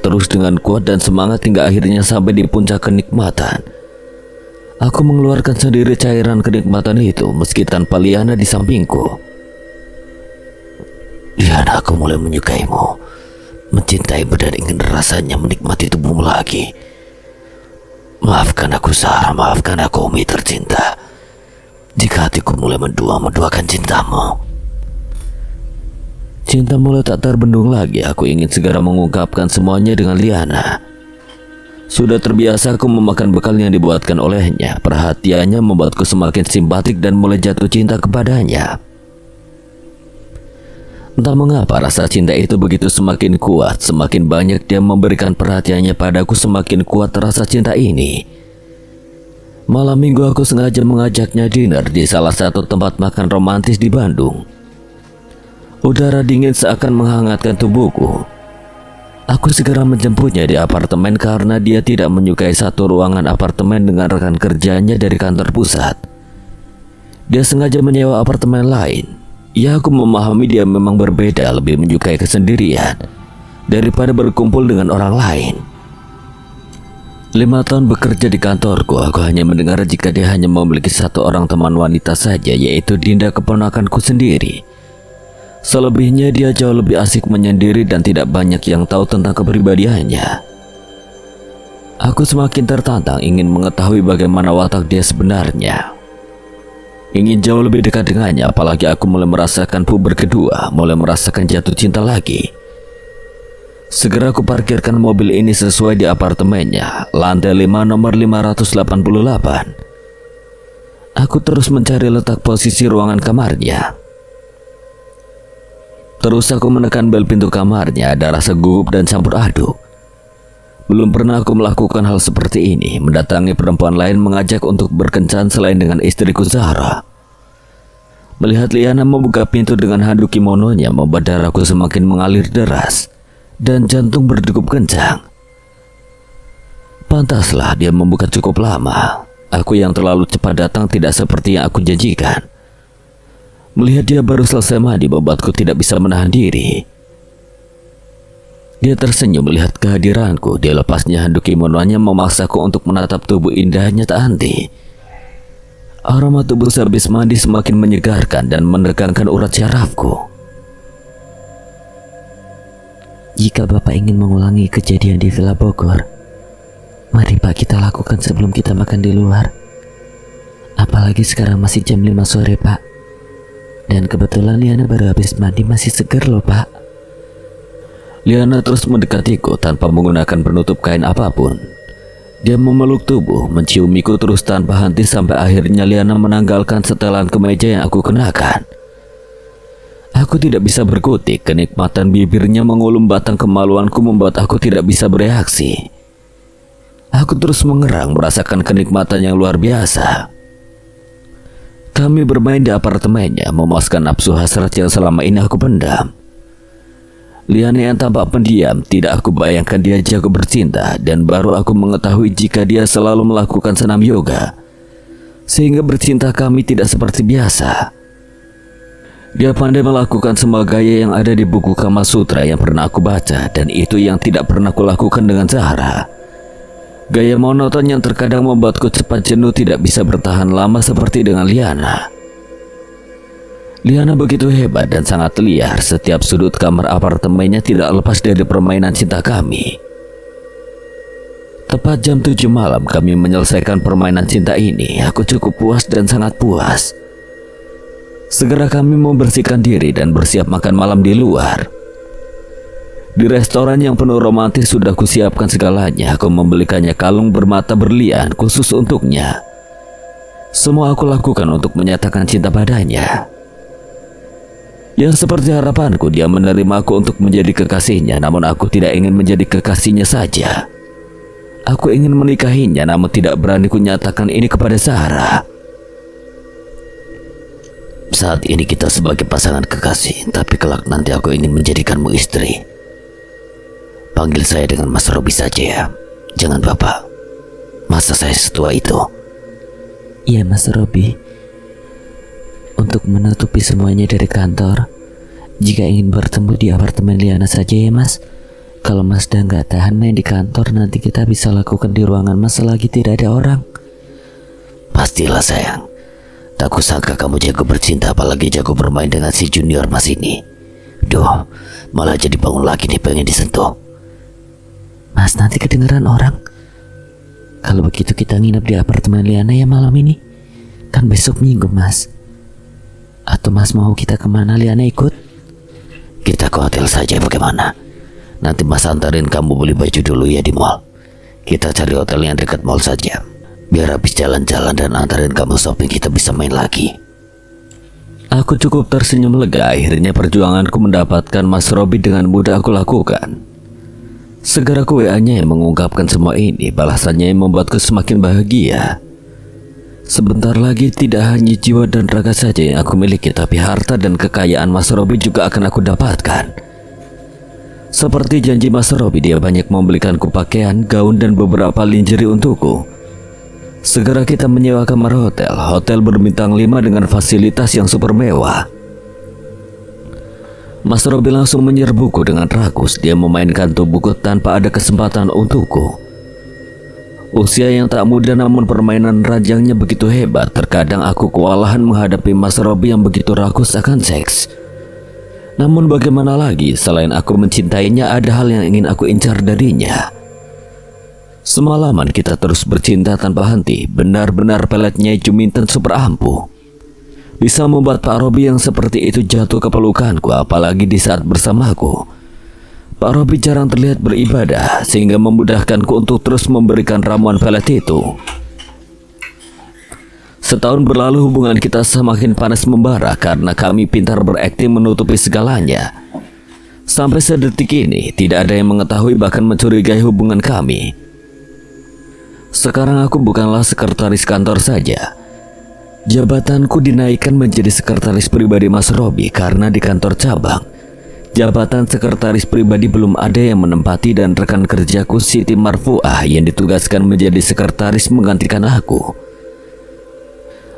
Terus dengan kuat dan semangat hingga akhirnya sampai di puncak kenikmatan. Aku mengeluarkan sendiri cairan kenikmatan itu meski tanpa Liana di sampingku. Liana, aku mulai menyukaimu, mencintaimu dan ingin rasanya menikmati tubuhmu lagi. Maafkan aku Sarah, maafkan aku Umi tercinta, jika hatiku mulai menduakan cintamu. Cinta mulai tak terbendung lagi. Aku ingin segera mengungkapkan semuanya dengan Liana. Sudah terbiasa aku memakan bekal yang dibuatkan olehnya. Perhatiannya membuatku semakin simpatik dan mulai jatuh cinta kepadanya. Entah mengapa rasa cinta itu begitu semakin kuat. Semakin banyak dia memberikan perhatiannya padaku, semakin kuat rasa cinta ini. Malam minggu aku sengaja mengajaknya dinner di salah satu tempat makan romantis di Bandung. Udara dingin seakan menghangatkan tubuhku. Aku segera menjemputnya di apartemen karena dia tidak menyukai satu ruangan apartemen dengan rekan kerjanya dari kantor pusat. Dia sengaja menyewa apartemen lain. Ya, aku memahami dia memang berbeda, lebih menyukai kesendirian daripada berkumpul dengan orang lain. 5 tahun bekerja di kantorku, aku hanya mendengar jika dia hanya memiliki satu orang teman wanita saja, yaitu Dinda, keponakanku sendiri. Selebihnya dia jauh lebih asik menyendiri dan tidak banyak yang tahu tentang kepribadiannya. Aku semakin tertantang ingin mengetahui bagaimana watak dia sebenarnya. Ingin jauh lebih dekat dengannya, apalagi aku mulai merasakan puber kedua, mulai merasakan jatuh cinta lagi. Segera aku parkirkan mobil ini sesuai di apartemennya, lantai 5 nomor 588. Aku terus mencari letak posisi ruangan kamarnya. Terus aku menekan bel pintu kamarnya, ada rasa gugup dan campur aduk. Belum pernah aku melakukan hal seperti ini, mendatangi perempuan lain mengajak untuk berkencan selain dengan istriku Zahra. Melihat Liana membuka pintu dengan handuk kimononya membuat darahku semakin mengalir deras dan jantung berdegup kencang. Pantaslah dia membuka cukup lama. Aku yang terlalu cepat datang tidak seperti yang aku janjikan. Melihat dia baru selesai mandi membuatku tidak bisa menahan diri. Dia tersenyum melihat kehadiranku. Dia lepasnya handuk kimononya memaksaku untuk menatap tubuh indahnya tak henti. Aroma tubuh sehabis mandi semakin menyegarkan dan menegangkan urat syarafku. Jika Bapak ingin mengulangi kejadian di Villa Bogor, mari Pak kita lakukan sebelum kita makan di luar. Apalagi sekarang masih jam 5 sore Pak. Dan kebetulan Liana baru habis mandi, masih segar loh Pak. Liana terus mendekatiku tanpa menggunakan penutup kain apapun. Dia memeluk tubuh, menciumiku terus tanpa henti sampai akhirnya Liana menanggalkan setelan kemeja yang aku kenakan. Aku tidak bisa berkutik, kenikmatan bibirnya mengulum batang kemaluanku membuat aku tidak bisa bereaksi. Aku terus mengerang merasakan kenikmatan yang luar biasa. Kami bermain di apartemennya, memuaskan nafsu hasrat yang selama ini aku pendam. Liana yang tampak pendiam, tidak aku bayangkan dia jago bercinta, dan baru aku mengetahui jika dia selalu melakukan senam yoga, sehingga bercinta kami tidak seperti biasa. Dia pandai melakukan semua gaya yang ada di buku Kama Sutra yang pernah aku baca, dan itu yang tidak pernah aku lakukan dengan Zahra. Gaya monoton yang terkadang membuatku cepat jenuh tidak bisa bertahan lama seperti dengan Liana. Liana begitu hebat dan sangat liar. Setiap sudut kamar apartemennya tidak lepas dari permainan cinta kami. Tepat jam 7 malam kami menyelesaikan permainan cinta ini. Aku cukup puas dan sangat puas. Segera kami membersihkan diri dan bersiap makan malam di luar. Di restoran yang penuh romantis sudah kusiapkan segalanya. Aku membelikannya kalung bermata berlian khusus untuknya. Semua aku lakukan untuk menyatakan cinta padanya. Yang seperti harapanku, dia menerima aku untuk menjadi kekasihnya, namun aku tidak ingin menjadi kekasihnya saja. Aku ingin menikahinya, namun tidak berani kunyatakan ini kepada Zahra. Saat ini kita sebagai pasangan kekasih, tapi kelak nanti aku ingin menjadikanmu istri. Panggil saya dengan Mas Robi saja ya. Jangan Bapak. Masa saya setua itu? Iya Mas Robi. Untuk menutupi semuanya dari kantor, jika ingin bertemu di apartemen Liana saja ya Mas. Kalau Mas dah nggak tahan main di kantor, nanti kita bisa lakukan di ruangan Mas selagi tidak ada orang. Pastilah sayang. Tak kusangka kamu jago bercinta, apalagi jago bermain dengan si junior Mas ini. Duh, malah jadi bangun lagi nih pengen disentuh. Mas, nanti kedengeran orang. Kalau begitu kita nginep di apartemen Liana ya malam ini. Kan besok Minggu Mas. Atau Mas mau kita kemana, Liana ikut? Kita ke hotel saja bagaimana? Nanti Mas antarin kamu beli baju dulu ya di mall. Kita cari hotel yang dekat mall saja. Biar habis jalan-jalan dan antarin kamu shopping, kita bisa main lagi. Aku cukup tersenyum lega. Akhirnya perjuanganku mendapatkan Mas Robi dengan mudah aku lakukan. Segera aku WA-nya yang mengungkapkan semua ini. Balasannya yang membuatku semakin bahagia. Sebentar lagi tidak hanya jiwa dan raga saja yang aku miliki, tapi harta dan kekayaan Mas Robi juga akan aku dapatkan. Seperti janji Mas Robi, dia banyak membelikanku pakaian, gaun, dan beberapa lingerie untukku. Segera kita menyewa kamar hotel. Hotel berbintang 5 dengan fasilitas yang super mewah. Mas Robi langsung menyerbuku dengan rakus. Dia memainkan tubuhku tanpa ada kesempatan untukku. Usia yang tak muda namun permainan rajangnya begitu hebat. Terkadang aku kewalahan menghadapi Mas Robi yang begitu rakus akan seks. Namun bagaimana lagi, selain aku mencintainya, ada hal yang ingin aku incar darinya. Semalaman kita terus bercinta tanpa henti. Benar-benar peletnya Juminten super ampuh. Bisa membuat Pak Robi yang seperti itu jatuh ke pelukanku, apalagi di saat bersamaku. Pak Robi jarang terlihat beribadah, sehingga memudahkanku untuk terus memberikan ramuan pelet itu. Setahun berlalu, hubungan kita semakin panas membara karena kami pintar berakting menutupi segalanya. Sampai sedetik ini, tidak ada yang mengetahui bahkan mencurigai hubungan kami. Sekarang aku bukanlah sekretaris kantor saja. Jabatanku dinaikkan menjadi sekretaris pribadi Mas Robi karena di kantor cabang, jabatan sekretaris pribadi belum ada yang menempati, dan rekan kerjaku Siti Marfuah yang ditugaskan menjadi sekretaris menggantikan aku.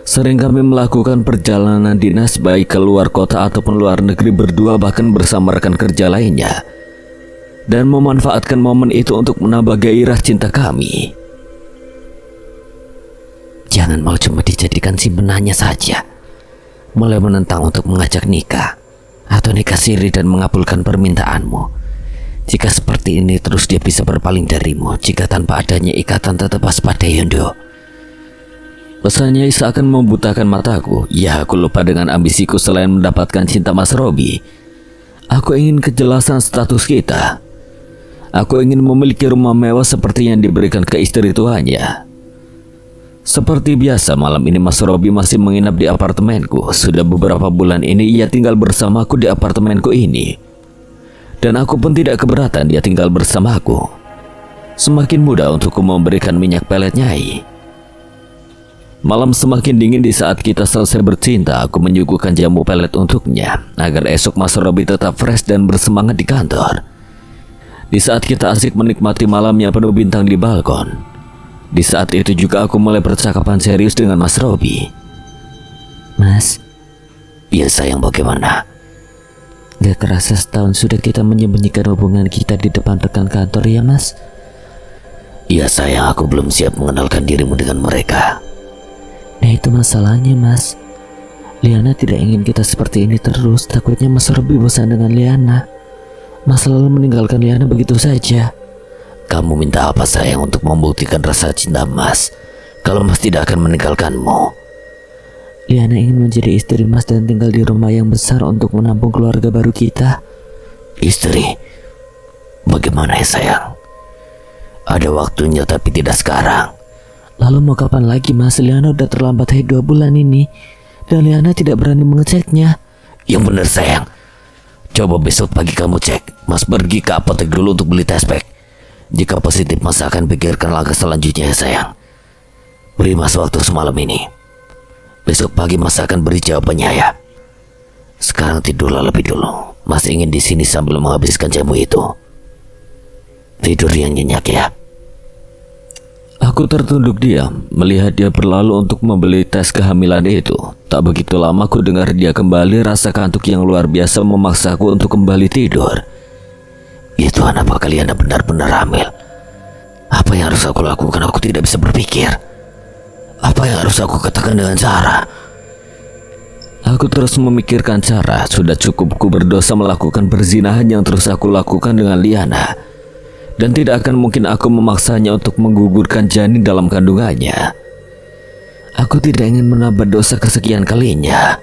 Sering kami melakukan perjalanan dinas baik ke luar kota ataupun luar negeri berdua, bahkan bersama rekan kerja lainnya, dan memanfaatkan momen itu untuk menambah gairah cinta kami. Jangan mau cuma dijadikan simpenannya saja. Mulai menentang untuk mengajak nikah atau nikah siri dan mengabulkan permintaanmu. Jika seperti ini terus dia bisa berpaling darimu. Jika tanpa adanya ikatan tetap waspada Yondo. Pesannya seakan membutakan mataku. Ya, aku lupa dengan ambisiku selain mendapatkan cinta Mas Robi. Aku ingin kejelasan status kita. Aku ingin memiliki rumah mewah seperti yang diberikan ke istri tuanya. Seperti biasa, malam ini Mas Robi masih menginap di apartemenku. Sudah beberapa bulan ini ia tinggal bersamaku di apartemenku ini. Dan aku pun tidak keberatan dia tinggal bersamaku. Semakin mudah untukku memberikan minyak pelet Nyai. Malam semakin dingin. Di saat kita selesai bercinta, aku menyuguhkan jamu pelet untuknya agar esok Mas Robi tetap fresh dan bersemangat di kantor. Di saat kita asik menikmati malamnya penuh bintang di balkon, di saat itu juga aku mulai percakapan serius dengan Mas Robi. Mas, ya sayang, bagaimana? Gak kerasa setahun sudah kita menyembunyikan hubungan kita di depan rekan kantor ya Mas? Ya sayang, aku belum siap mengenalkan dirimu dengan mereka. Nah itu masalahnya Mas. Liana tidak ingin kita seperti ini terus. Takutnya Mas Robi bosan dengan Liana. Mas selalu meninggalkan Liana begitu saja. Kamu minta apa sayang untuk membuktikan rasa cinta Mas? Kalau Mas tidak akan meninggalkanmu. Liana ingin menjadi istri Mas dan tinggal di rumah yang besar untuk menampung keluarga baru kita. Istri? Bagaimana ya sayang? Ada waktunya tapi tidak sekarang. Lalu mau kapan lagi Mas? Liana udah terlambat 2 bulan ini. Dan Liana tidak berani mengeceknya. Yang benar sayang. Coba besok pagi kamu cek. Mas pergi ke apotek dulu untuk beli test pack. Jika positif, Mas akan pikirkan langkah selanjutnya ya sayang. Beri Mas waktu semalam ini. Besok pagi Mas akan beri jawabannya ya. Sekarang tidurlah lebih dulu. Masih ingin di sini sambil menghabiskan jamu itu. Tidur yang nyenyak ya. Aku tertunduk diam, melihat dia berlalu untuk membeli tes kehamilan itu. Tak begitu lama ku dengar dia kembali, rasa kantuk yang luar biasa memaksaku untuk kembali tidur. Itu apa kalian benar-benar hamil? Apa yang harus aku lakukan? Aku tidak bisa berpikir. Apa yang harus aku katakan dengan cara? Aku terus memikirkan cara. Sudah cukup ku berdosa melakukan perzinahan yang terus aku lakukan dengan Liana. Dan tidak akan mungkin aku memaksanya untuk menggugurkan janin dalam kandungannya. Aku tidak ingin menambah dosa kesekian kalinya.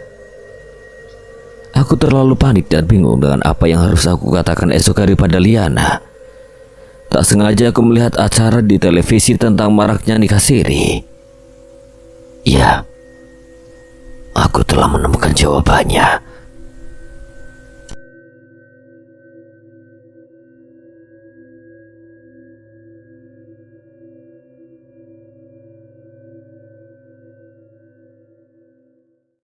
Aku terlalu panik dan bingung dengan apa yang harus aku katakan esok hari pada Liana. Tak sengaja aku melihat acara di televisi tentang maraknya nikah siri. Ya, aku telah menemukan jawabannya.